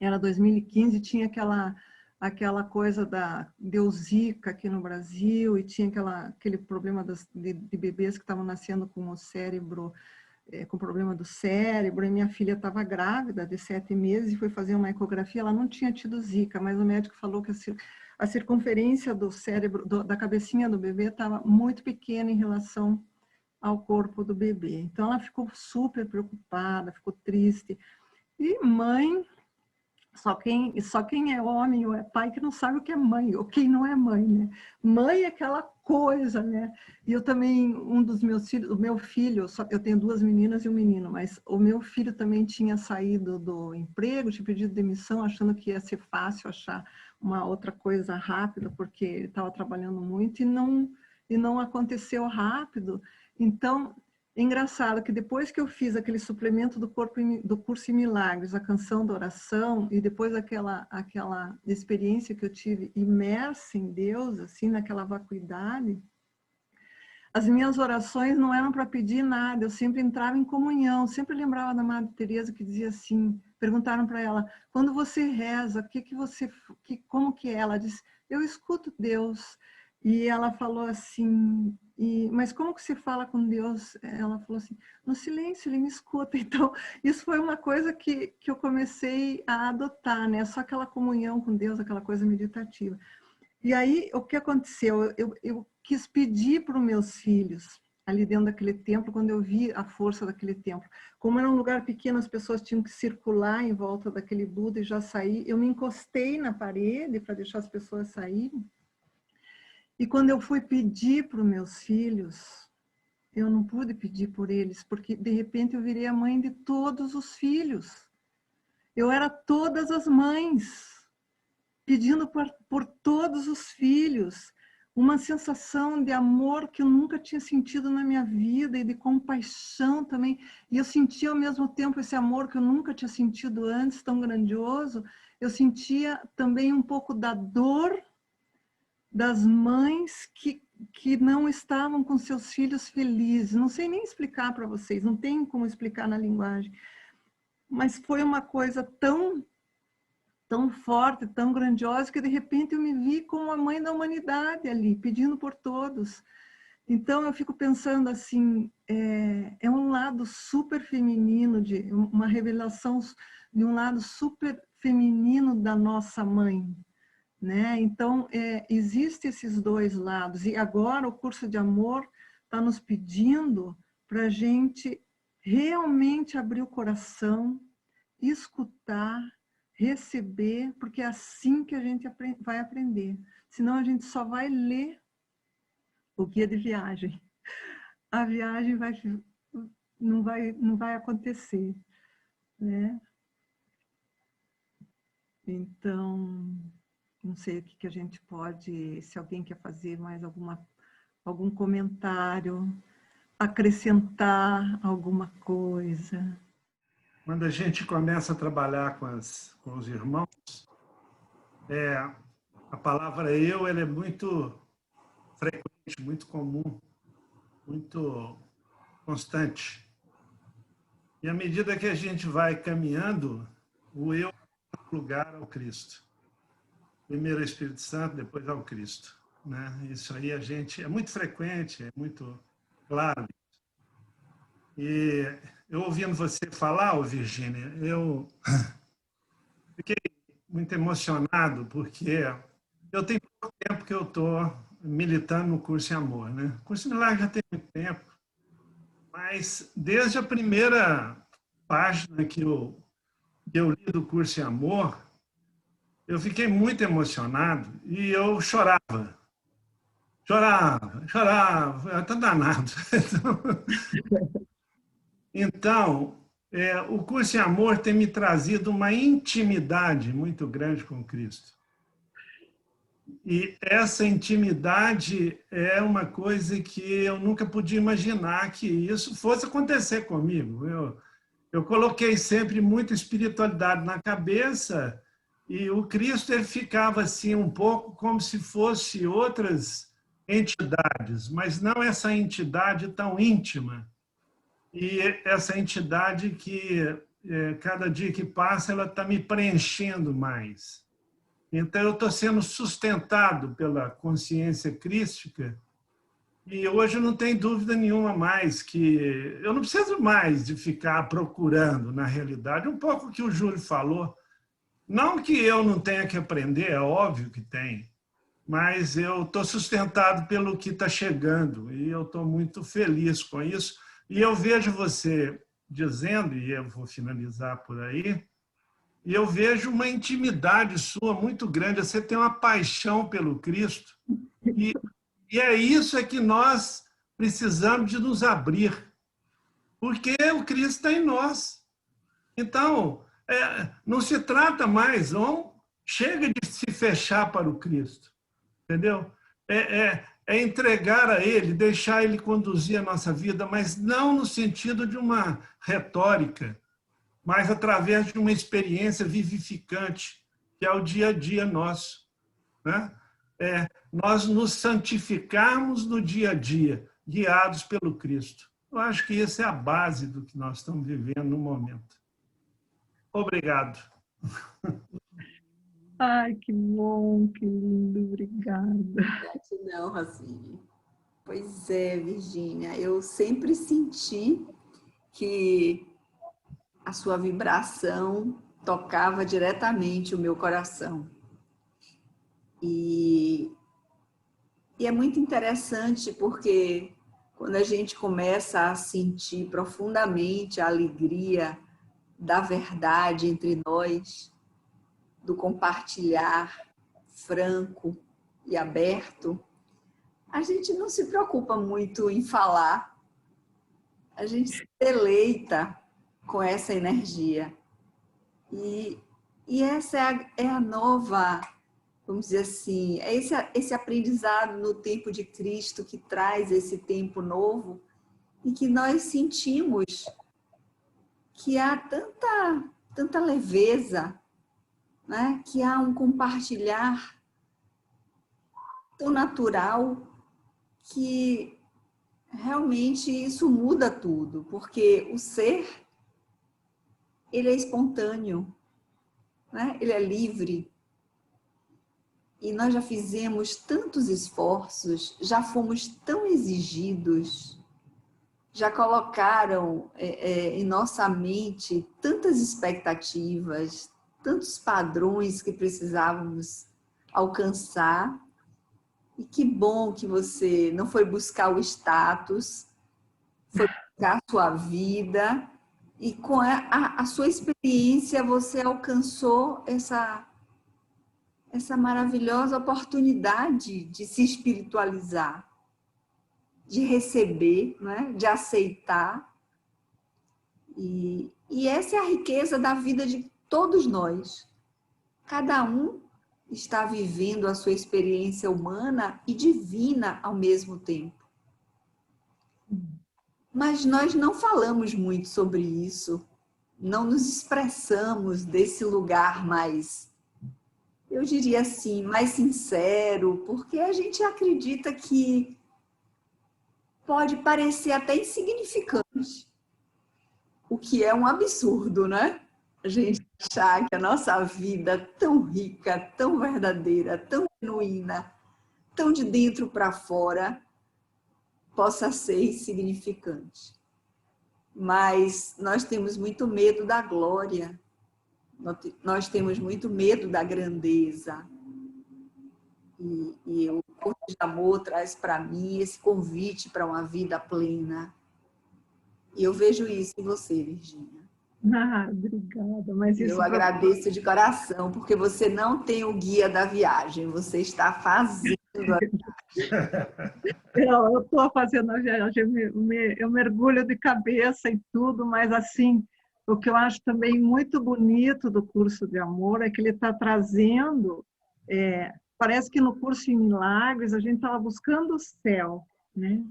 era 2015, tinha aquela coisa da Zika aqui no Brasil, e tinha aquele problema de bebês que estavam nascendo com o cérebro, com problema do cérebro, e minha filha estava grávida de 7 meses e foi fazer uma ecografia, ela não tinha tido Zika, mas o médico falou que a circunferência do cérebro, da cabecinha do bebê estava muito pequena em relação ao corpo do bebê. Então, ela ficou super preocupada, ficou triste. E mãe, só quem é homem ou é pai que não sabe o que é mãe, ou quem não é mãe, né? Mãe é aquela coisa, né? E eu também, um dos meus filhos, o meu filho, eu tenho 2 meninas e um menino, mas o meu filho também tinha saído do emprego, tinha pedido demissão, achando que ia ser fácil achar uma outra coisa rápida, porque ele estava trabalhando muito e não aconteceu rápido. Então, é engraçado que depois que eu fiz aquele suplemento do Curso em Milagres, a canção da oração, e depois aquela experiência que eu tive imersa em Deus, assim, naquela vacuidade, as minhas orações não eram para pedir nada, eu sempre entrava em comunhão, sempre lembrava da Madre Teresa que dizia assim, perguntaram para ela, quando você reza, como que é? Ela disse, eu escuto Deus. E ela falou assim, mas como que se fala com Deus? Ela falou assim, no silêncio, ele me escuta. Então, isso foi uma coisa que eu comecei a adotar, né? Só aquela comunhão com Deus, aquela coisa meditativa. E aí, o que aconteceu? Eu quis pedir para os meus filhos, ali dentro daquele templo, quando eu vi a força daquele templo. Como era um lugar pequeno, as pessoas tinham que circular em volta daquele Buda e já sair. Eu me encostei na parede para deixar as pessoas saírem. E quando eu fui pedir para os meus filhos, eu não pude pedir por eles, porque de repente eu virei a mãe de todos os filhos. Eu era todas as mães, pedindo por todos os filhos. Uma sensação de amor que eu nunca tinha sentido na minha vida e de compaixão também. E eu sentia ao mesmo tempo esse amor que eu nunca tinha sentido antes, tão grandioso. Eu sentia também um pouco da dor das mães que não estavam com seus filhos felizes. Não sei nem explicar para vocês, não tem como explicar na linguagem. Mas foi uma coisa tão forte, tão grandiosa, que de repente eu me vi como a mãe da humanidade ali, pedindo por todos. Então eu fico pensando assim, é um lado super feminino, de uma revelação de um lado super feminino da nossa mãe, né? Então, existem esses 2 lados. E agora o curso de amor está nos pedindo para a gente realmente abrir o coração, escutar, receber, porque é assim que a gente vai aprender. Senão a gente só vai ler o guia de viagem. A viagem não vai acontecer, né? Então, não sei o que a gente pode, se alguém quer fazer mais algum comentário, acrescentar alguma coisa. Quando a gente começa a trabalhar com os irmãos, a palavra eu ela é muito frequente, muito comum, muito constante. E à medida que a gente vai caminhando, o eu dá lugar ao Cristo. Primeiro ao Espírito Santo, depois ao Cristo, né? Isso aí é muito frequente, é muito claro. E eu ouvindo você falar, Virgínia, eu fiquei muito emocionado, porque eu tenho pouco tempo que eu estou militando no Curso em Amor, né? O Curso em Milagres já tem muito tempo, mas desde a primeira página que eu li do Curso em Amor, eu fiquei muito emocionado e eu chorava. Eu estou danado. Então, o Curso em Amor tem me trazido uma intimidade muito grande com Cristo. E essa intimidade é uma coisa que eu nunca podia imaginar que isso fosse acontecer comigo. Eu coloquei sempre muita espiritualidade na cabeça e o Cristo ele ficava assim um pouco como se fosse outras entidades, mas não essa entidade tão íntima. E essa entidade que, cada dia que passa, ela está me preenchendo mais. Então, eu estou sendo sustentado pela consciência crística e hoje eu não tenho dúvida nenhuma mais que eu não preciso mais de ficar procurando, na realidade, um pouco o que o Júlio falou. Não que eu não tenha que aprender, é óbvio que tem, mas eu estou sustentado pelo que está chegando e eu estou muito feliz com isso. E eu vejo você dizendo, e eu vou finalizar por aí, e eu vejo uma intimidade sua muito grande. Você tem uma paixão pelo Cristo e é isso é que nós precisamos de nos abrir, porque o Cristo está em nós. Então, não se trata mais, não chega de se fechar para o Cristo, entendeu? É entregar a Ele, deixar Ele conduzir a nossa vida, mas não no sentido de uma retórica, mas através de uma experiência vivificante, que é o dia a dia nosso, né? Nós nos santificarmos no dia a dia, guiados pelo Cristo. Eu acho que essa é a base do que nós estamos vivendo no momento. Obrigado. Ai, que bom, que lindo, obrigada. Gratidão, Racine. Pois é, Virgínia, eu sempre senti que a sua vibração tocava diretamente o meu coração. E é muito interessante porque quando a gente começa a sentir profundamente a alegria da verdade entre nós, do compartilhar franco e aberto, a gente não se preocupa muito em falar, a gente se deleita com essa energia. E essa é a nova, vamos dizer assim, é esse aprendizado no tempo de Cristo que traz esse tempo novo e que nós sentimos que há tanta leveza, né? Que há um compartilhar tão natural que realmente isso muda tudo, porque o ser, ele é espontâneo, né? Ele é livre. E nós já fizemos tantos esforços, já fomos tão exigidos, já colocaram em nossa mente tantas expectativas, tantos padrões que precisávamos alcançar. E que bom que você não foi buscar o status, foi buscar a sua vida, e com a sua experiência você alcançou essa maravilhosa oportunidade de se espiritualizar, de receber, né? De aceitar. E essa é a riqueza da vida de todos nós. Cada um está vivendo a sua experiência humana e divina ao mesmo tempo. Mas nós não falamos muito sobre isso, não nos expressamos desse lugar mais, eu diria assim, mais sincero, porque a gente acredita que pode parecer até insignificante, o que é um absurdo, né? A gente achar que a nossa vida tão rica, tão verdadeira, tão genuína, tão de dentro para fora, possa ser insignificante. Mas nós temos muito medo da glória, nós temos muito medo da grandeza. E o curso de amor traz para mim esse convite para uma vida plena. E eu vejo isso em você, Virgínia. Obrigada. Mas isso eu agradeço de coração, porque você não tem o guia da viagem, você está fazendo a viagem. Eu estou fazendo a viagem, eu mergulho de cabeça em tudo, mas assim, o que eu acho também muito bonito do curso de amor é que ele está trazendo, parece que no curso em Milagres a gente estava buscando o céu, né?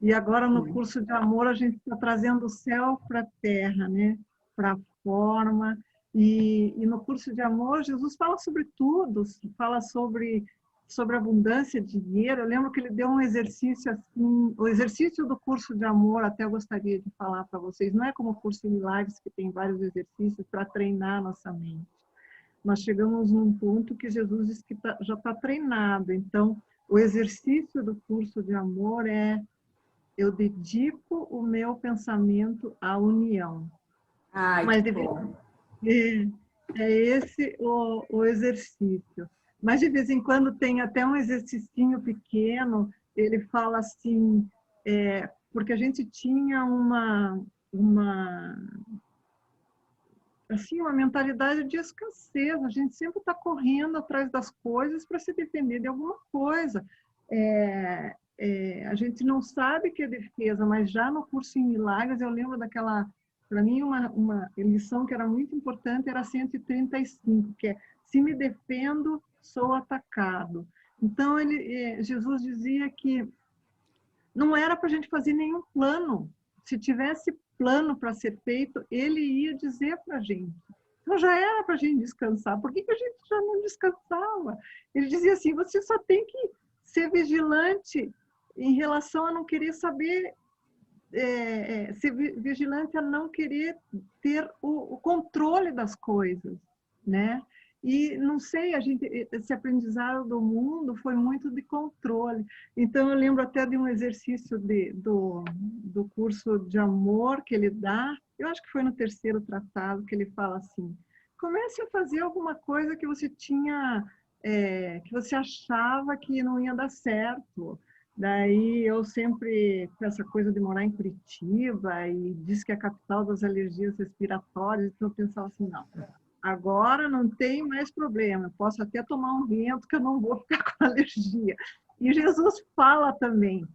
E agora no curso de amor a gente está trazendo o céu para a terra, né? Para a forma. E no curso de amor Jesus fala sobre tudo, fala sobre abundância de dinheiro. Eu lembro que ele deu um exercício assim, o exercício do curso de amor, até eu gostaria de falar para vocês, não é como o curso de Milagres, que tem vários exercícios para treinar a nossa mente. Nós chegamos num ponto que Jesus diz que já está treinado. Então, o exercício do curso de amor é: eu dedico o meu pensamento à união. Ai, mas que bom. É esse o exercício. Mas de vez em quando tem até um exercício pequeno, ele fala assim, porque a gente tinha assim, uma mentalidade de escassez, a gente sempre está correndo atrás das coisas para se defender de alguma coisa. A gente não sabe que é defesa, mas já no curso em Milagres, eu lembro daquela, para mim, uma lição que era muito importante, era 135, que é, se me defendo, sou atacado. Então, Jesus dizia que não era para a gente fazer nenhum plano. Se tivesse plano para ser feito, ele ia dizer para a gente. Então já era para a gente descansar. Por que a gente já não descansava? Ele dizia assim, você só tem que ser vigilante em relação a não querer saber, ser vigilante a não querer ter o controle das coisas, né? E não sei, esse aprendizado do mundo foi muito de controle. Então, eu lembro até de um exercício do curso de amor que ele dá, eu acho que foi no 3º tratado, que ele fala assim, comece a fazer alguma coisa que você tinha, que você achava que não ia dar certo. Daí, eu sempre, com essa coisa de morar em Curitiba, e diz que é a capital das alergias respiratórias, então eu pensava assim, não, agora não tem mais problema, posso até tomar um vento que eu não vou ficar com alergia. E Jesus fala também,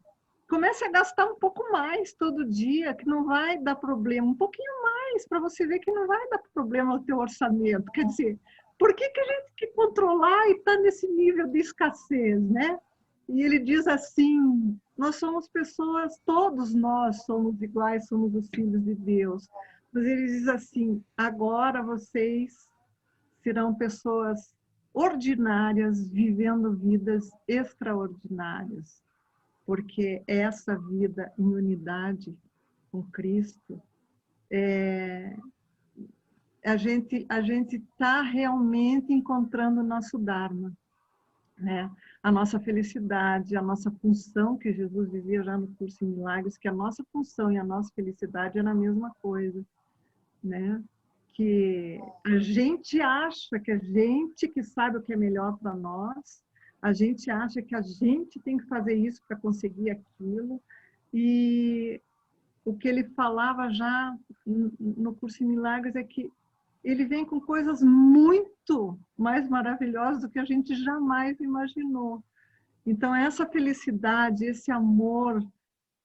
comece a gastar um pouco mais todo dia, que não vai dar problema, um pouquinho mais, para você ver que não vai dar problema no teu orçamento. Quer dizer, por que a gente quer controlar e está nesse nível de escassez, né? E ele diz assim, nós somos pessoas, todos nós somos iguais, somos os filhos de Deus. Mas ele diz assim, agora vocês serão pessoas ordinárias, vivendo vidas extraordinárias, porque essa vida em unidade com Cristo, a gente está realmente encontrando o nosso Dharma, né? A nossa felicidade, a nossa função, que Jesus dizia já no curso em Milagres, que a nossa função e a nossa felicidade era a mesma coisa, né? Que a gente acha que a gente que sabe o que é melhor para nós, a gente acha que a gente tem que fazer isso para conseguir aquilo, e o que ele falava já no curso em Milagres é que ele vem com coisas muito mais maravilhosas do que a gente jamais imaginou. Então, essa felicidade, esse amor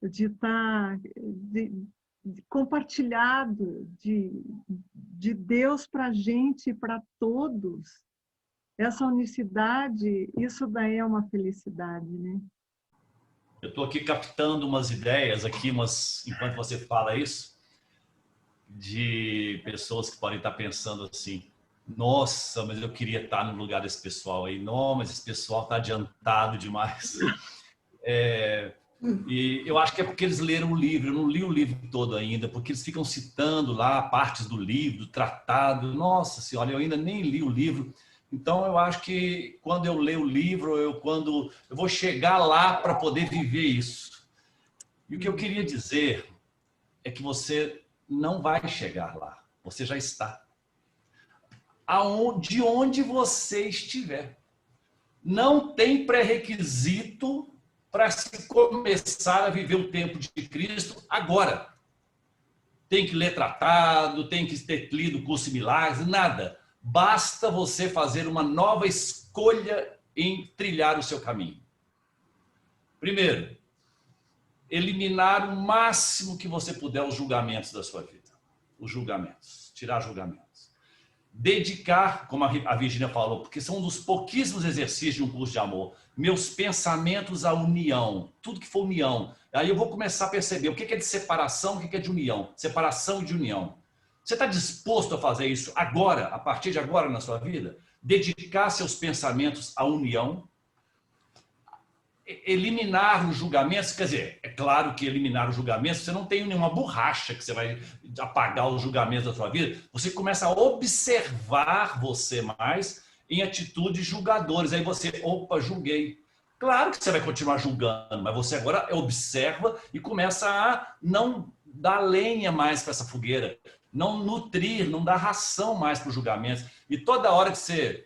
de estar compartilhado de Deus para a gente e para todos, essa unicidade, isso daí é uma felicidade, né? Eu estou aqui captando umas ideias aqui, enquanto você fala isso, de pessoas que podem estar pensando assim, nossa, mas eu queria estar no lugar desse pessoal aí, não, mas esse pessoal está adiantado demais. E eu acho que é porque eles leram o livro, eu não li o livro todo ainda, porque eles ficam citando lá partes do livro, do tratado, nossa senhora, eu ainda nem li o livro, então eu acho que quando eu ler o livro, eu vou chegar lá para poder viver isso. E o que eu queria dizer é que você não vai chegar lá, você já está. De onde você estiver. Não tem pré-requisito para se começar a viver o tempo de Cristo agora. Tem que ler tratado, tem que ter lido curso de milagres, nada. Basta você fazer uma nova escolha em trilhar o seu caminho. Primeiro, eliminar o máximo que você puder os julgamentos da sua vida. Os julgamentos, tirar julgamentos. Dedicar, como a Virgínia falou, porque são um dos pouquíssimos exercícios de um curso de amor, meus pensamentos à união, tudo que for união. Aí eu vou começar a perceber o que é de separação, o que é de união. Separação e de união. Você está disposto a fazer isso agora, a partir de agora na sua vida? Dedicar seus pensamentos à união, eliminar os julgamentos, quer dizer, é claro que eliminar os julgamentos, você não tem nenhuma borracha que você vai apagar os julgamentos da sua vida, você começa a observar você mais em atitudes julgadores, aí você, opa, julguei. Claro que você vai continuar julgando, mas você agora observa e começa a não dar lenha mais para essa fogueira, não nutrir, não dar ração mais para os julgamentos, e toda hora que você...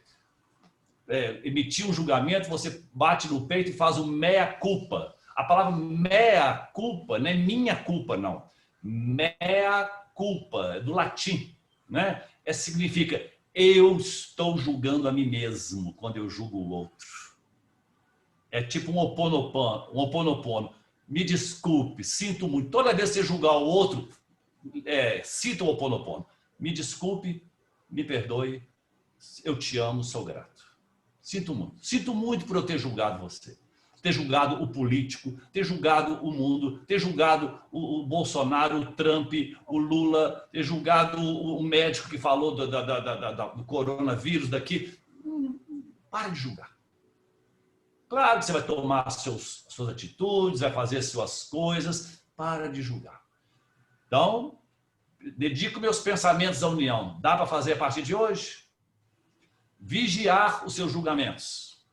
emitir um julgamento, você bate no peito e faz o mea culpa. A palavra mea culpa não é minha culpa, não. Mea culpa, do latim, né? Significa eu estou julgando a mim mesmo quando eu julgo o outro. É tipo um oponopono. Me desculpe, sinto muito. Toda vez que você julgar o outro, cita o oponopono. Me desculpe, me perdoe, eu te amo, sou grato. Sinto muito. Sinto muito por eu ter julgado você. Ter julgado o político, ter julgado o mundo, ter julgado o Bolsonaro, o Trump, o Lula, ter julgado o médico que falou do coronavírus daqui. Para de julgar. Claro que você vai tomar suas atitudes, vai fazer suas coisas. Para de julgar. Então, dedico meus pensamentos à união. Dá para fazer a partir de hoje? Vigiar os seus julgamentos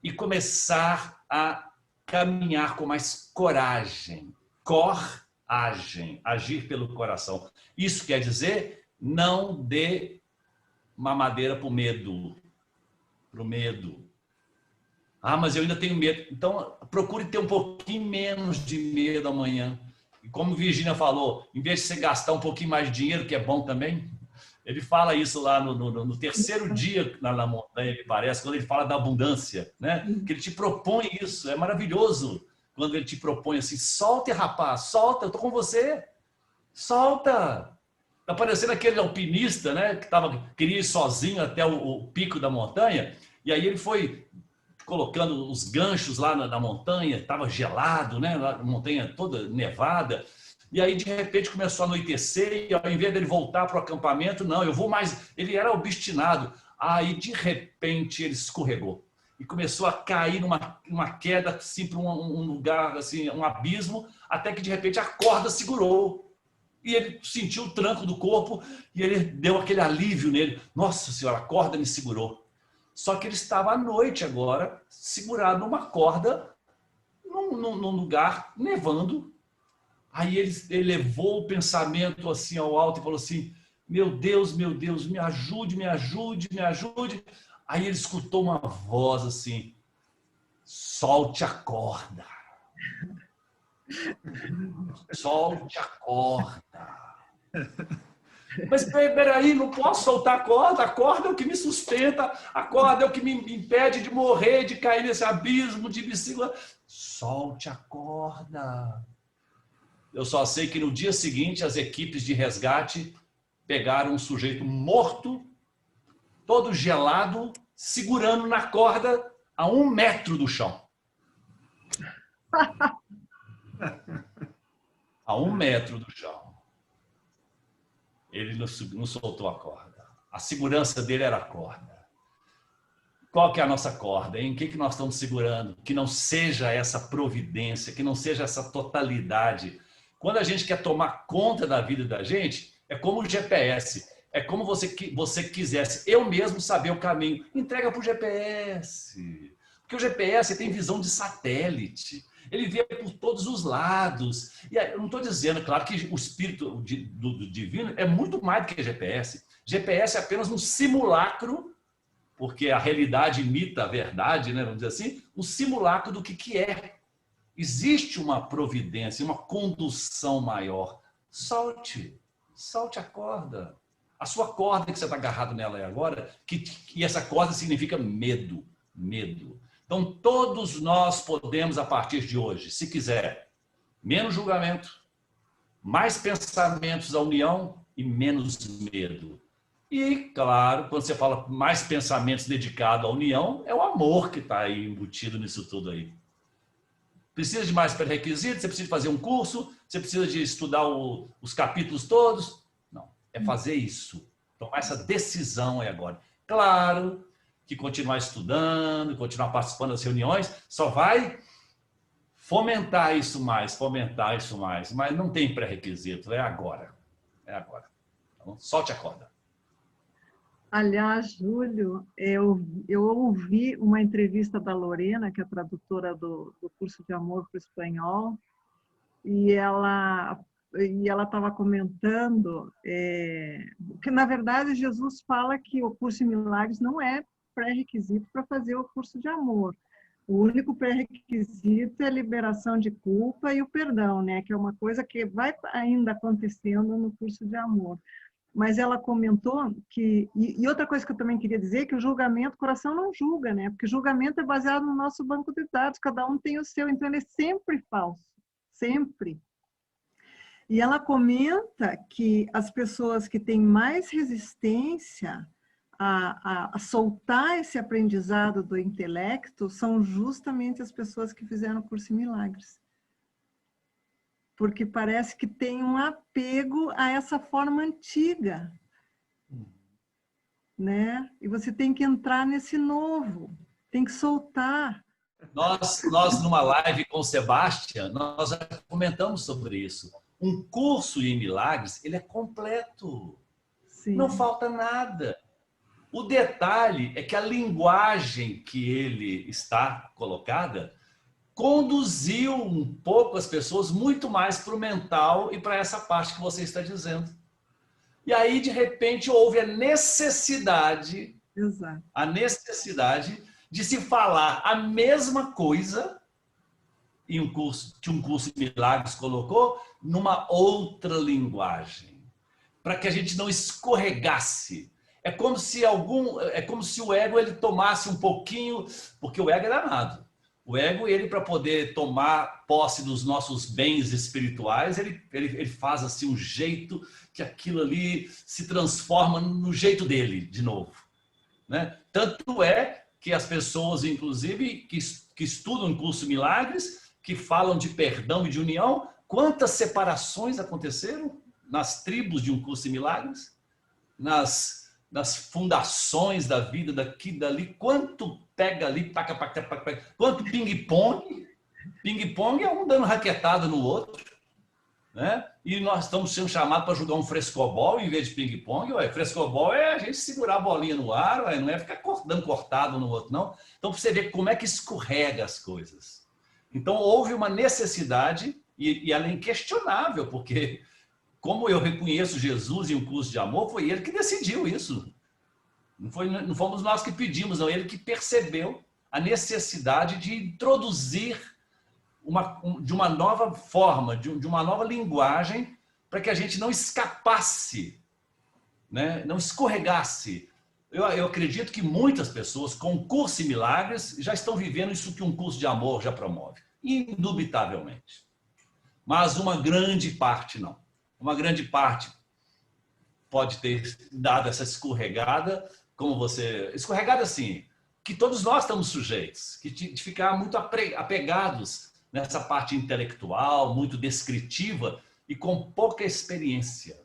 e começar a caminhar com mais coragem. Coragem, agir pelo coração. Isso quer dizer não dê mamadeira para o medo. Para o medo. Ah, mas eu ainda tenho medo. Então, procure ter um pouquinho menos de medo amanhã. E como Virgínia falou, em vez de você gastar um pouquinho mais de dinheiro, que é bom também, ele fala isso lá no terceiro dia na montanha, me parece, quando ele fala da abundância, né? Que ele te propõe isso, é maravilhoso. Quando ele te propõe assim, solta, rapaz, solta, eu tô com você, solta. Tá parecendo aquele alpinista, né? Que queria ir sozinho até o pico da montanha, e aí ele foi colocando os ganchos lá na montanha, estava gelado, né? A montanha toda nevada. E aí, de repente, começou a anoitecer e ao invés dele voltar para o acampamento, não, eu vou mais... Ele era obstinado. Aí, de repente, ele escorregou e começou a cair numa queda, assim, para um lugar, assim, um abismo, até que, de repente, a corda segurou. E ele sentiu o tranco do corpo e ele deu aquele alívio nele. Nossa Senhora, a corda me segurou. Só que ele estava à noite agora, segurado numa corda, num lugar nevando. Aí ele elevou o pensamento assim ao alto e falou assim, meu Deus, me ajude, me ajude, me ajude. Aí ele escutou uma voz assim, solte a corda. Solte a corda. Mas peraí, não posso soltar a corda é o que me sustenta, a corda é o que me impede de morrer, de cair nesse abismo, de me segurar. Solte a corda. Eu só sei que no dia seguinte as equipes de resgate pegaram um sujeito morto, todo gelado, segurando na corda a 1 metro do chão. A 1 metro do chão. Ele não soltou a corda. A segurança dele era a corda. Qual que é a nossa corda? Em que nós estamos segurando? Que não seja essa providência, que não seja essa totalidade. Quando a gente quer tomar conta da vida da gente, é como o GPS. É como você quisesse eu mesmo saber o caminho. Entrega para o GPS. Porque o GPS tem visão de satélite. Ele vê por todos os lados. E eu não estou dizendo, claro, que o espírito do divino é muito mais do que GPS. GPS é apenas um simulacro, porque a realidade imita a verdade, né? Vamos dizer assim, um simulacro do que é. Existe uma providência, uma condução maior. Solte a corda. A sua corda que você está agarrado nela agora, e essa corda significa medo. Então, todos nós podemos, a partir de hoje, se quiser, menos julgamento, mais pensamentos à união e menos medo. E, claro, quando você fala mais pensamentos dedicados à união, é o amor que está aí embutido nisso tudo aí. Precisa de mais pré-requisitos? Você precisa fazer um curso? Você precisa de estudar os capítulos todos? Não, é fazer isso. Tomar essa decisão é agora. Claro que continuar estudando, continuar participando das reuniões, só vai fomentar isso mais, mas não tem pré-requisito, é agora. Então, solte a corda. Aliás, Júlio, eu ouvi uma entrevista da Lorena, que é tradutora do curso de amor para o espanhol, e ela estava comentando que, na verdade, Jesus fala que o curso em milagres não é pré-requisito para fazer o curso de amor. O único pré-requisito é a liberação de culpa e o perdão, né? Que é uma coisa que vai ainda acontecendo no curso de amor. Mas ela comentou que... E outra coisa que eu também queria dizer é que o julgamento, o coração não julga, né? Porque julgamento é baseado no nosso banco de dados, cada um tem o seu, então ele é sempre falso, sempre. E ela comenta que as pessoas que têm mais resistência a soltar esse aprendizado do intelecto são justamente as pessoas que fizeram o curso em milagres. Porque parece que tem um apego a essa forma antiga, né? E você tem que entrar nesse novo, tem que soltar. Nós numa live com o Sebastião, nós já comentamos sobre isso. Um curso em milagres, ele é completo. Sim. Não falta nada. O detalhe é que a linguagem que ele está colocada conduziu um pouco as pessoas muito mais para o mental e para essa parte que você está dizendo. E aí, de repente, houve a necessidade de se falar a mesma coisa em um curso, que um curso de milagres colocou, numa outra linguagem, para que a gente não escorregasse. É como se o ego ele tomasse um pouquinho, porque o ego é danado. O ego, ele para poder tomar posse dos nossos bens espirituais, ele faz assim um jeito que aquilo ali se transforma no jeito dele de novo, né? Tanto é que as pessoas, inclusive, que estudam em curso milagres, que falam de perdão e de união, quantas separações aconteceram nas tribos de um curso de milagres, nas fundações da vida, daqui, dali, quanto pega ali, quanto ping-pong. Ping-pong é um dando raquetada no outro, né? E nós estamos sendo chamados para jogar um frescobol em vez de ping-pong. Frescobol é a gente segurar a bolinha no ar, não é ficar dando cortado no outro, não. Então, para você ver como é que escorrega as coisas. Então, houve uma necessidade, e ela é inquestionável, porque como eu reconheço Jesus em um curso de amor, foi ele que decidiu isso. Não fomos nós que pedimos, não. Ele que percebeu a necessidade de introduzir de uma nova forma, de uma nova linguagem, para que a gente não escapasse, né? Não escorregasse. Eu acredito que muitas pessoas com curso em milagres já estão vivendo isso que um curso de amor já promove, indubitavelmente. Mas uma grande parte não. Uma grande parte pode ter dado essa escorregada, como você... Escorregada assim, que todos nós estamos sujeitos, de ficar muito apegados nessa parte intelectual, muito descritiva e com pouca experiência.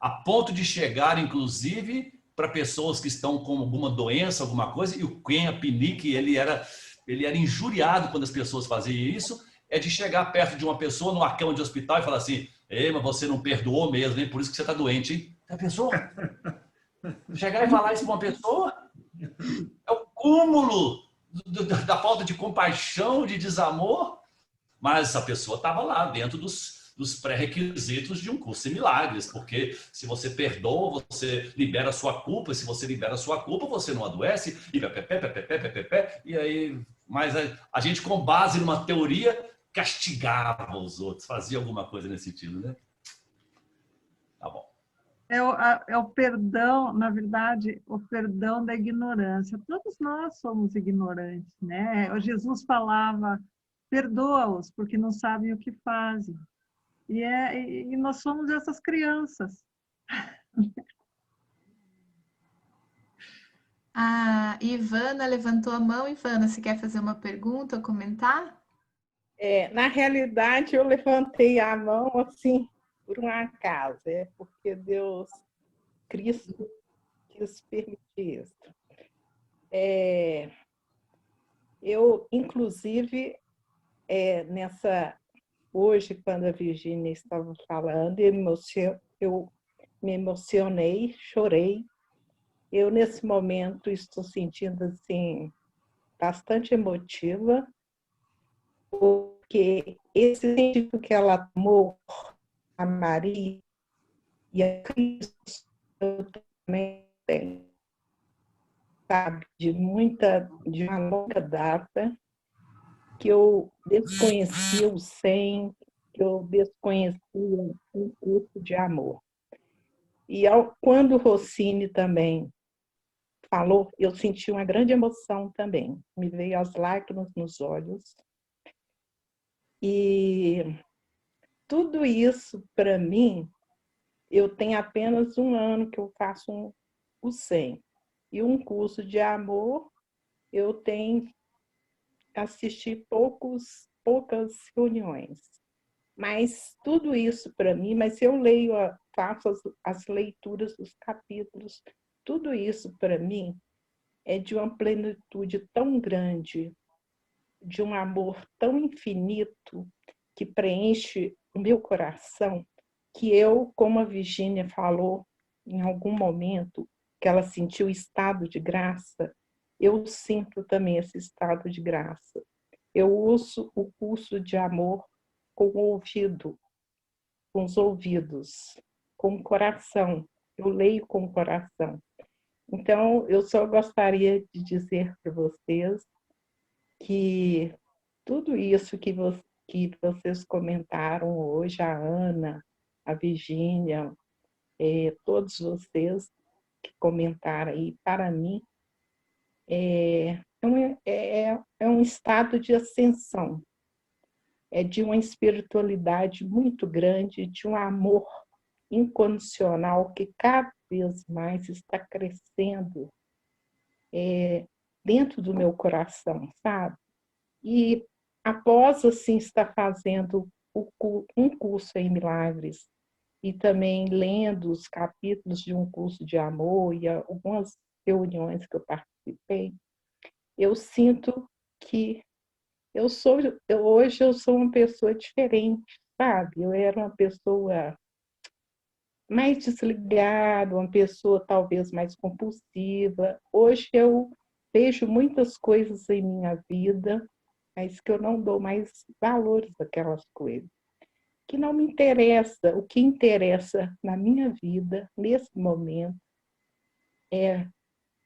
A ponto de chegar, inclusive, para pessoas que estão com alguma doença, alguma coisa, e o Ken Apinic, ele era injuriado quando as pessoas faziam isso, é de chegar perto de uma pessoa numa cama de hospital e falar assim: ei, mas você não perdoou mesmo, hein? Por isso que você está doente, hein? A pessoa? Chegar e falar isso para uma pessoa é o cúmulo da falta de compaixão, de desamor, mas a pessoa estava lá dentro dos pré-requisitos de um curso em milagres, porque se você perdoa, você libera a sua culpa, se você libera a sua culpa, você não adoece, e aí, mas a gente, com base numa teoria, castigava os outros, fazia alguma coisa nesse sentido, né? Tá bom. É o perdão, na verdade, o perdão da ignorância. Todos nós somos ignorantes, né? Jesus falava: perdoa-os, porque não sabem o que fazem. E nós somos essas crianças. A Ivana levantou a mão. Ivana, você quer fazer uma pergunta ou comentar? Na realidade, eu levantei a mão assim por um acaso, porque Deus, Cristo, quis permitir isso. Eu, inclusive, hoje, quando a Virgínia estava falando, eu me emocionei, chorei. Eu, nesse momento, estou sentindo assim, bastante emotiva, porque esse sentido que ela tomou a Maria e a Cristo, eu também tenho. sabe, de uma longa data, que eu desconhecia o SEM, que eu desconhecia o curso de amor. E quando o Rossini também falou, eu senti uma grande emoção também. Me veio as lágrimas nos olhos. E tudo isso, para mim, eu tenho apenas 1 ano que eu faço o SEM. E um curso de amor, eu tenho assistido poucas reuniões. Mas tudo isso para mim, mas eu leio, faço as leituras dos capítulos, tudo isso para mim é de uma plenitude tão grande, de um amor tão infinito que preenche o meu coração, que eu, como a Virgínia falou em algum momento, que ela sentiu estado de graça, eu sinto também esse estado de graça. Eu uso o curso de amor com o ouvido, com os ouvidos, com o coração. Eu leio com o coração. Então, eu só gostaria de dizer para vocês que tudo isso que vocês comentaram hoje, a Ana, a Virgínia, todos vocês que comentaram aí, para mim, é um estado de ascensão, é de uma espiritualidade muito grande, de um amor incondicional que cada vez mais está crescendo dentro do meu coração, sabe? E após, assim, estar fazendo um curso em Milagres e também lendo os capítulos de um curso de amor e algumas reuniões que eu participei, eu sinto que hoje eu sou uma pessoa diferente, sabe? Eu era uma pessoa mais desligada, uma pessoa talvez mais compulsiva. Hoje eu vejo muitas coisas em minha vida, mas que eu não dou mais valores àquelas coisas. Que não me interessa. O que interessa na minha vida, nesse momento, é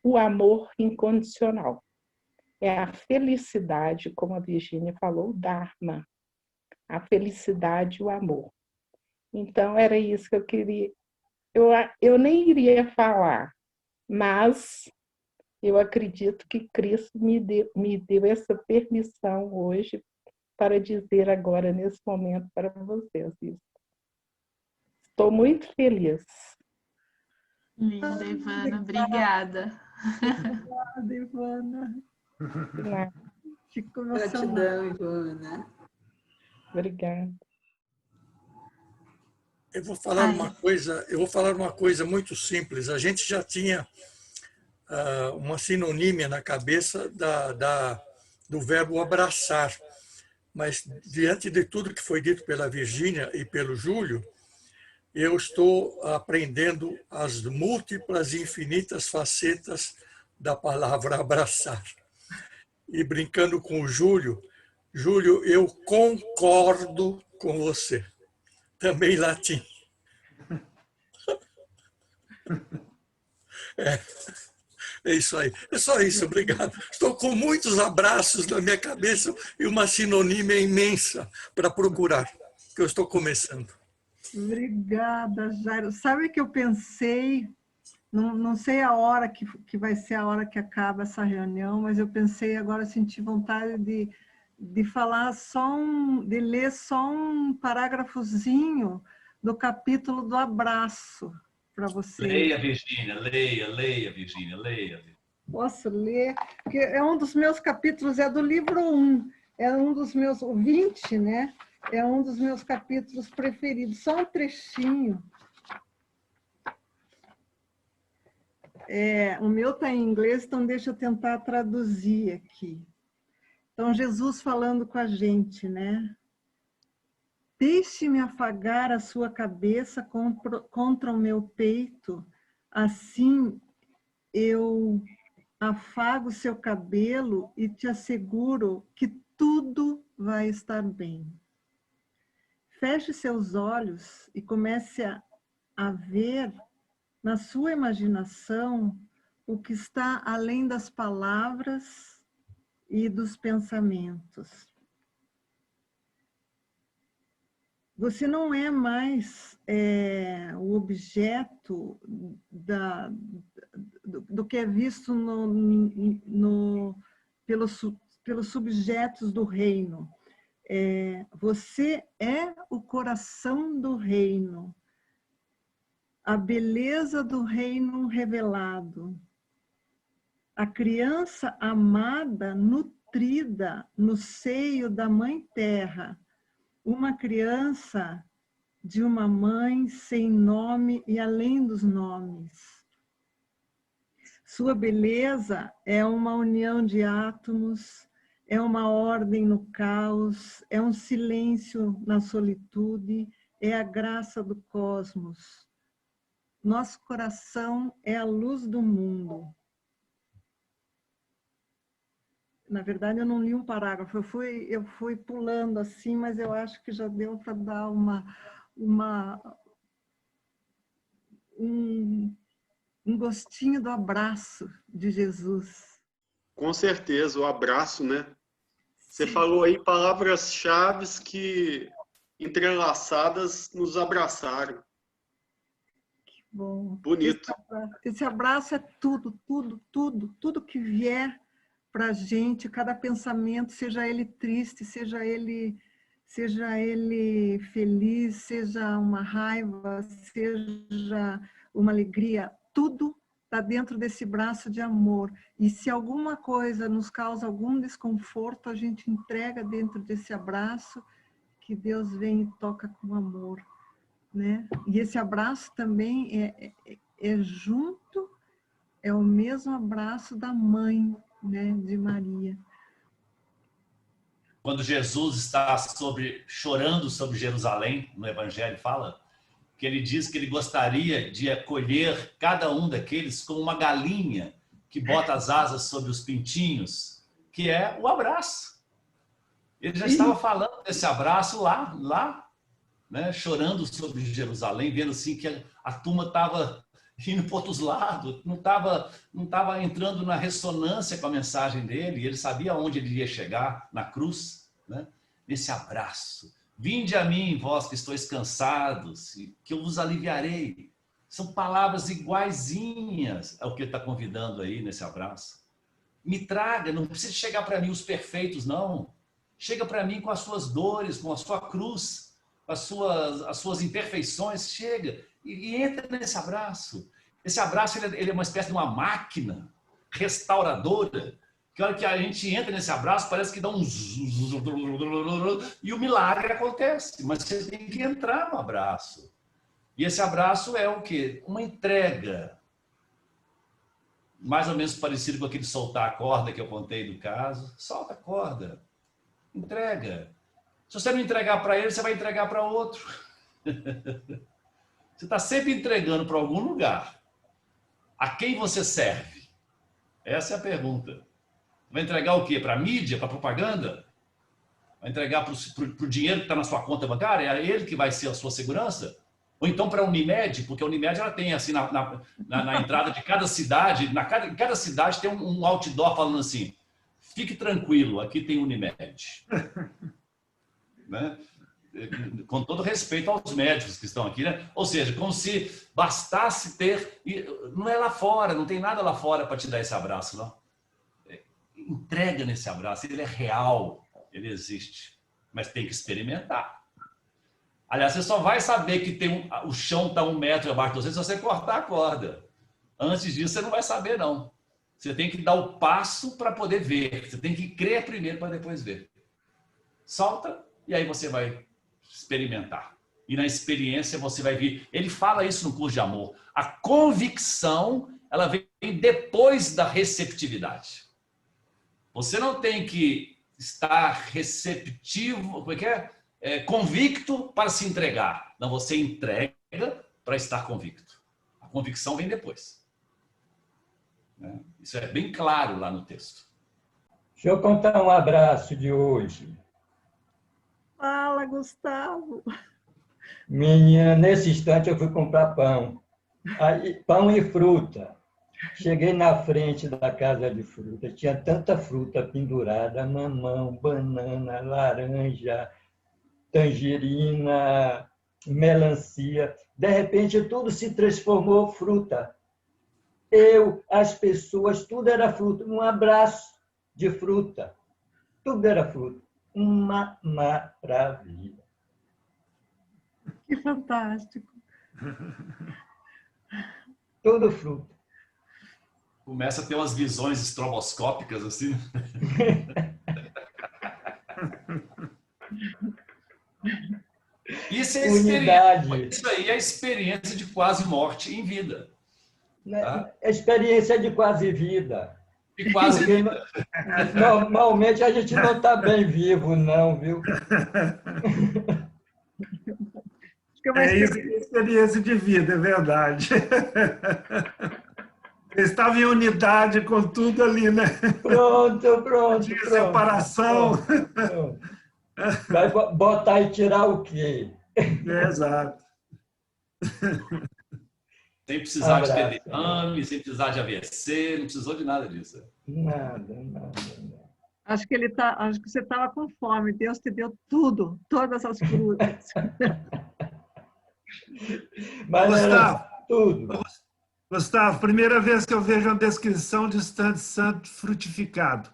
o amor incondicional. É a felicidade, como a Virgínia falou, o Dharma. A felicidade e o amor. Então, era isso que eu queria. Eu nem iria falar, mas eu acredito que Cristo me deu essa permissão hoje para dizer agora, nesse momento, para vocês isso. Estou muito feliz. Linda, Ivana. Obrigada. Obrigada, Ivana. Fico emocionada. Gratidão, Ivana. Obrigada. Eu vou falar uma coisa muito simples. A gente já tinha uma sinonímia na cabeça do verbo abraçar, mas diante de tudo que foi dito pela Virgínia e pelo Júlio, eu estou aprendendo as múltiplas e infinitas facetas da palavra abraçar. E brincando com o Júlio, eu concordo com você. Também latim. É isso aí. É só isso, obrigado. Estou com muitos abraços na minha cabeça e uma sinonímia imensa para procurar, que eu estou começando. Obrigada, Jairo. Sabe que eu pensei, não sei a hora que vai ser a hora que acaba essa reunião, mas eu pensei agora, senti vontade de falar de ler só um parágrafozinho do capítulo do abraço para vocês. Leia, Virgínia, leia, Virgínia, leia. Posso ler? Porque é um dos meus capítulos, é do livro 1, é um dos meus, o 20, né? É um dos meus capítulos preferidos, só um trechinho. O meu está em inglês, então deixa eu tentar traduzir aqui. Então, Jesus falando com a gente, né? Deixe-me afagar a sua cabeça contra o meu peito, assim eu afago seu cabelo e te asseguro que tudo vai estar bem. Feche seus olhos e comece a ver na sua imaginação o que está além das palavras e dos pensamentos. Você não é mais o objeto do que é visto pelos subjetos do reino. Você é o coração do reino, a beleza do reino revelado, a criança amada, nutrida no seio da Mãe Terra, uma criança de uma mãe sem nome e além dos nomes. Sua beleza é uma união de átomos, é uma ordem no caos, é um silêncio na solitude, é a graça do cosmos. Nosso coração é a luz do mundo. Na verdade, eu não li um parágrafo, eu fui pulando assim, mas eu acho que já deu para dar um gostinho do abraço de Jesus. Com certeza, o abraço, né? Você Sim. falou aí palavras-chave que, entrelaçadas, nos abraçaram. Bom, Bonito. esse abraço é tudo, tudo, tudo, tudo que vier para a gente, cada pensamento, seja ele triste, seja ele feliz, seja uma raiva, seja uma alegria, tudo está dentro desse braço de amor. E se alguma coisa nos causa algum desconforto, a gente entrega dentro desse abraço, que Deus vem e toca com amor, né? E esse abraço também é junto, é o mesmo abraço da mãe, né, de Maria. Quando Jesus está chorando sobre Jerusalém, no Evangelho fala, que ele diz que ele gostaria de acolher cada um daqueles como uma galinha que bota as asas sobre os pintinhos, que é o abraço. Ele já estava falando desse abraço lá, né, chorando sobre Jerusalém, vendo assim que a turma estava indo para outros lados, não estava entrando na ressonância com a mensagem dele, ele sabia onde ele iria chegar, na cruz, né? Nesse abraço. Vinde a mim, vós que estáis cansados, que eu vos aliviarei. São palavras iguaizinhas ao que ele está convidando aí nesse abraço. Me traga, não precisa chegar para mim os perfeitos, não. Chega para mim com as suas dores, com a sua cruz, com as suas imperfeições, chega e entra nesse abraço. Esse abraço ele é uma espécie de uma máquina restauradora, que a hora que a gente entra nesse abraço, parece que dá um e o milagre acontece, mas você tem que entrar no abraço. E esse abraço é o quê? Uma entrega. Mais ou menos parecido com aquele soltar a corda que eu contei do caso. Solta a corda. Entrega. Se você não entregar para ele, você vai entregar para outro. Você está sempre entregando para algum lugar. A quem você serve? Essa é a pergunta. Vai entregar o quê? Para a mídia? Para a propaganda? Vai entregar para o dinheiro que está na sua conta bancária? É ele que vai ser a sua segurança? Ou então para a Unimed? Porque a Unimed ela tem assim na entrada de cada cidade, em cada cidade tem um outdoor falando assim: fique tranquilo, aqui tem Unimed. Né? Com todo respeito aos médicos que estão aqui, né? Ou seja, como se bastasse ter... Não é lá fora, não tem nada lá fora para te dar esse abraço, não. Entrega nesse abraço, ele é real, ele existe, mas tem que experimentar. Aliás, você só vai saber que o chão está 1 metro abaixo de você se você cortar a corda. Antes disso, você não vai saber, não. Você tem que dar o passo para poder ver. Você tem que crer primeiro para depois ver. Solta e aí você vai experimentar. E na experiência você vai vir. Ele fala isso no curso de amor. A convicção, ela vem depois da receptividade. Você não tem que estar receptivo, como é que é? Convicto para se entregar. Não, você entrega para estar convicto. A convicção vem depois. Isso é bem claro lá no texto. Deixa eu contar um abraço de hoje. Fala, Gustavo. Menina, nesse instante eu fui comprar pão. Aí, pão e fruta. Cheguei na frente da casa de fruta, tinha tanta fruta pendurada, mamão, banana, laranja, tangerina, melancia. De repente, tudo se transformou fruta. Eu, as pessoas, tudo era fruta. Um abraço de fruta. Tudo era fruta. Uma maravilha. Que fantástico. Tudo fruta. Começa a ter umas visões estroboscópicas, assim. Isso é Unidade. Isso aí é a experiência de quase morte em vida. Tá? A experiência de quase vida. De quase Porque vida. normalmente a gente não está bem vivo, não, viu? É isso que é experiência de vida, é verdade. Eu estava em unidade com tudo ali, né? Pronto. Tinha separação. Pronto. Vai botar e tirar o quê? Exato. Sem precisar de ter derrame, sem precisar de AVC, não precisou de nada disso. Nada. Acho que você estava com fome. Deus te deu tudo, todas as frutas. Mas Gustavo, tudo. Gustavo, primeira vez que eu vejo uma descrição de Espírito Santo frutificado.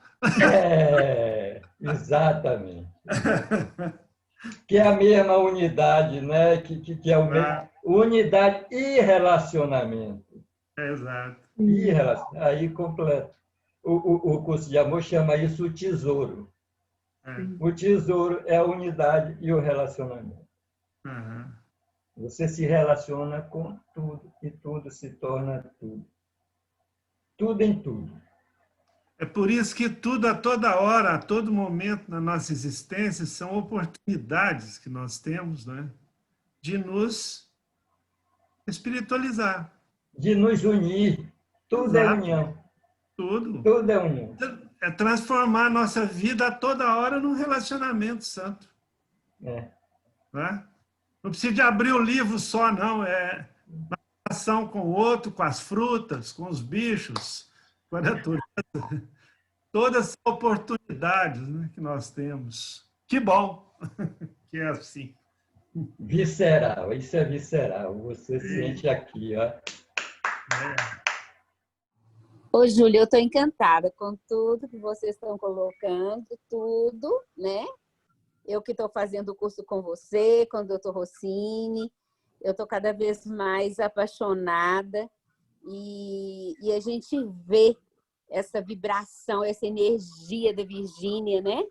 Exatamente. Que é a mesma unidade, né? Que é o mesmo, unidade e relacionamento. Exato. Aí completo. O curso de amor chama isso o tesouro. O tesouro é a unidade e o relacionamento. Uhum. Você se relaciona com tudo e tudo se torna tudo. Tudo em tudo. É por isso que tudo, a toda hora, a todo momento na nossa existência, são oportunidades que nós temos, né, de nos espiritualizar. De nos unir. Tudo é união. Tudo é união. É transformar a nossa vida a toda hora num relacionamento santo. É. Né? Não precisa de abrir o livro só, não. É na relação com o outro, com as frutas, com os bichos, com a natureza. Todas as oportunidades, né, que nós temos. Que bom que é assim. Visceral, isso é visceral. Você sente aqui, ó. Ô, Júlia, eu estou encantada com tudo que vocês estão colocando, tudo, né? Eu que estou fazendo o curso com você, com o Dr. Rossini, eu estou cada vez mais apaixonada e a gente vê essa vibração, essa energia da Virgínia, né?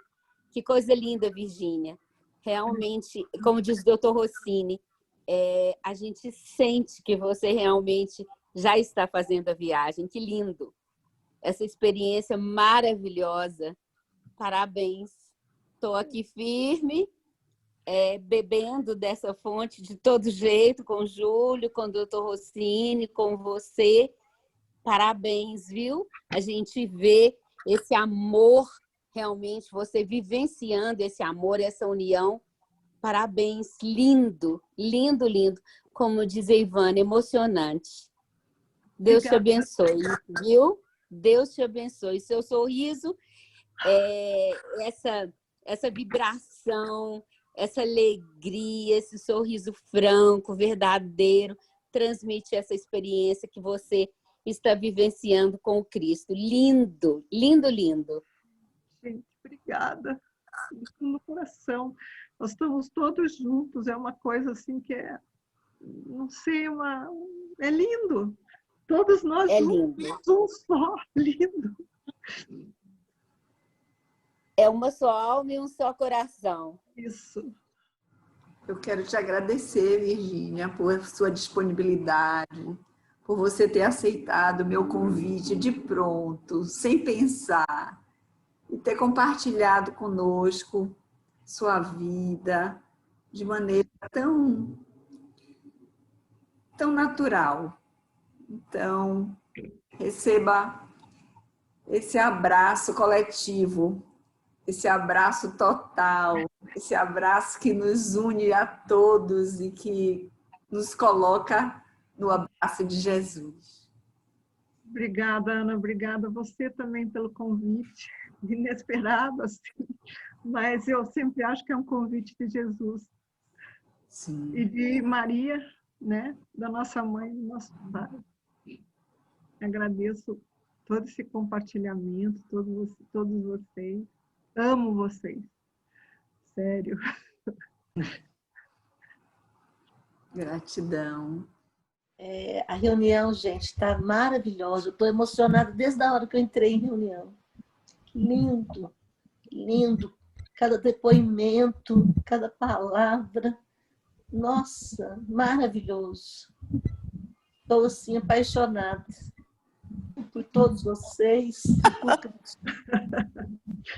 Que coisa linda, Virgínia. Realmente, como diz o Dr. Rossini, a gente sente que você realmente já está fazendo a viagem. Que lindo! Essa experiência maravilhosa. Parabéns. Estou aqui firme, bebendo dessa fonte de todo jeito, com o Júlio, com o Dr. Rossini, com você. Parabéns, viu? A gente vê esse amor, realmente, você vivenciando esse amor, essa união. Parabéns, lindo, lindo, lindo. Como diz a Ivana, emocionante. Deus te abençoe, viu? Deus te abençoe. Seu sorriso, essa vibração, essa alegria, esse sorriso franco, verdadeiro, transmite essa experiência que você está vivenciando com o Cristo. Lindo, lindo, lindo. Gente, obrigada. No coração. Nós estamos todos juntos. É uma coisa assim que não sei, é lindo. Todos nós juntos, um só, lindo. É uma só alma e um só coração. Isso. Eu quero te agradecer, Virgínia, por sua disponibilidade, por você ter aceitado o meu convite de pronto, sem pensar, e ter compartilhado conosco sua vida de maneira tão natural. Então, receba esse abraço coletivo, esse abraço total, esse abraço que nos une a todos e que nos coloca no abraço de Jesus. Obrigada, Ana. Obrigada a você também pelo convite. Inesperado, assim. Mas eu sempre acho que é um convite de Jesus. Sim. E de Maria, né? Da nossa mãe e do nosso pai. Agradeço todo esse compartilhamento, todos vocês. Amo vocês. Sério. Gratidão. A reunião, gente, está maravilhosa. Estou emocionada desde a hora que eu entrei em reunião. Lindo, lindo. Cada depoimento, cada palavra. Nossa, maravilhoso. Estou, assim, apaixonada por todos vocês. Por Cristo.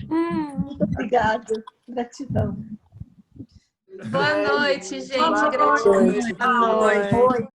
Muito obrigada. Gratidão. Boa noite, gente. Boa Gratidão. noite. Boa noite.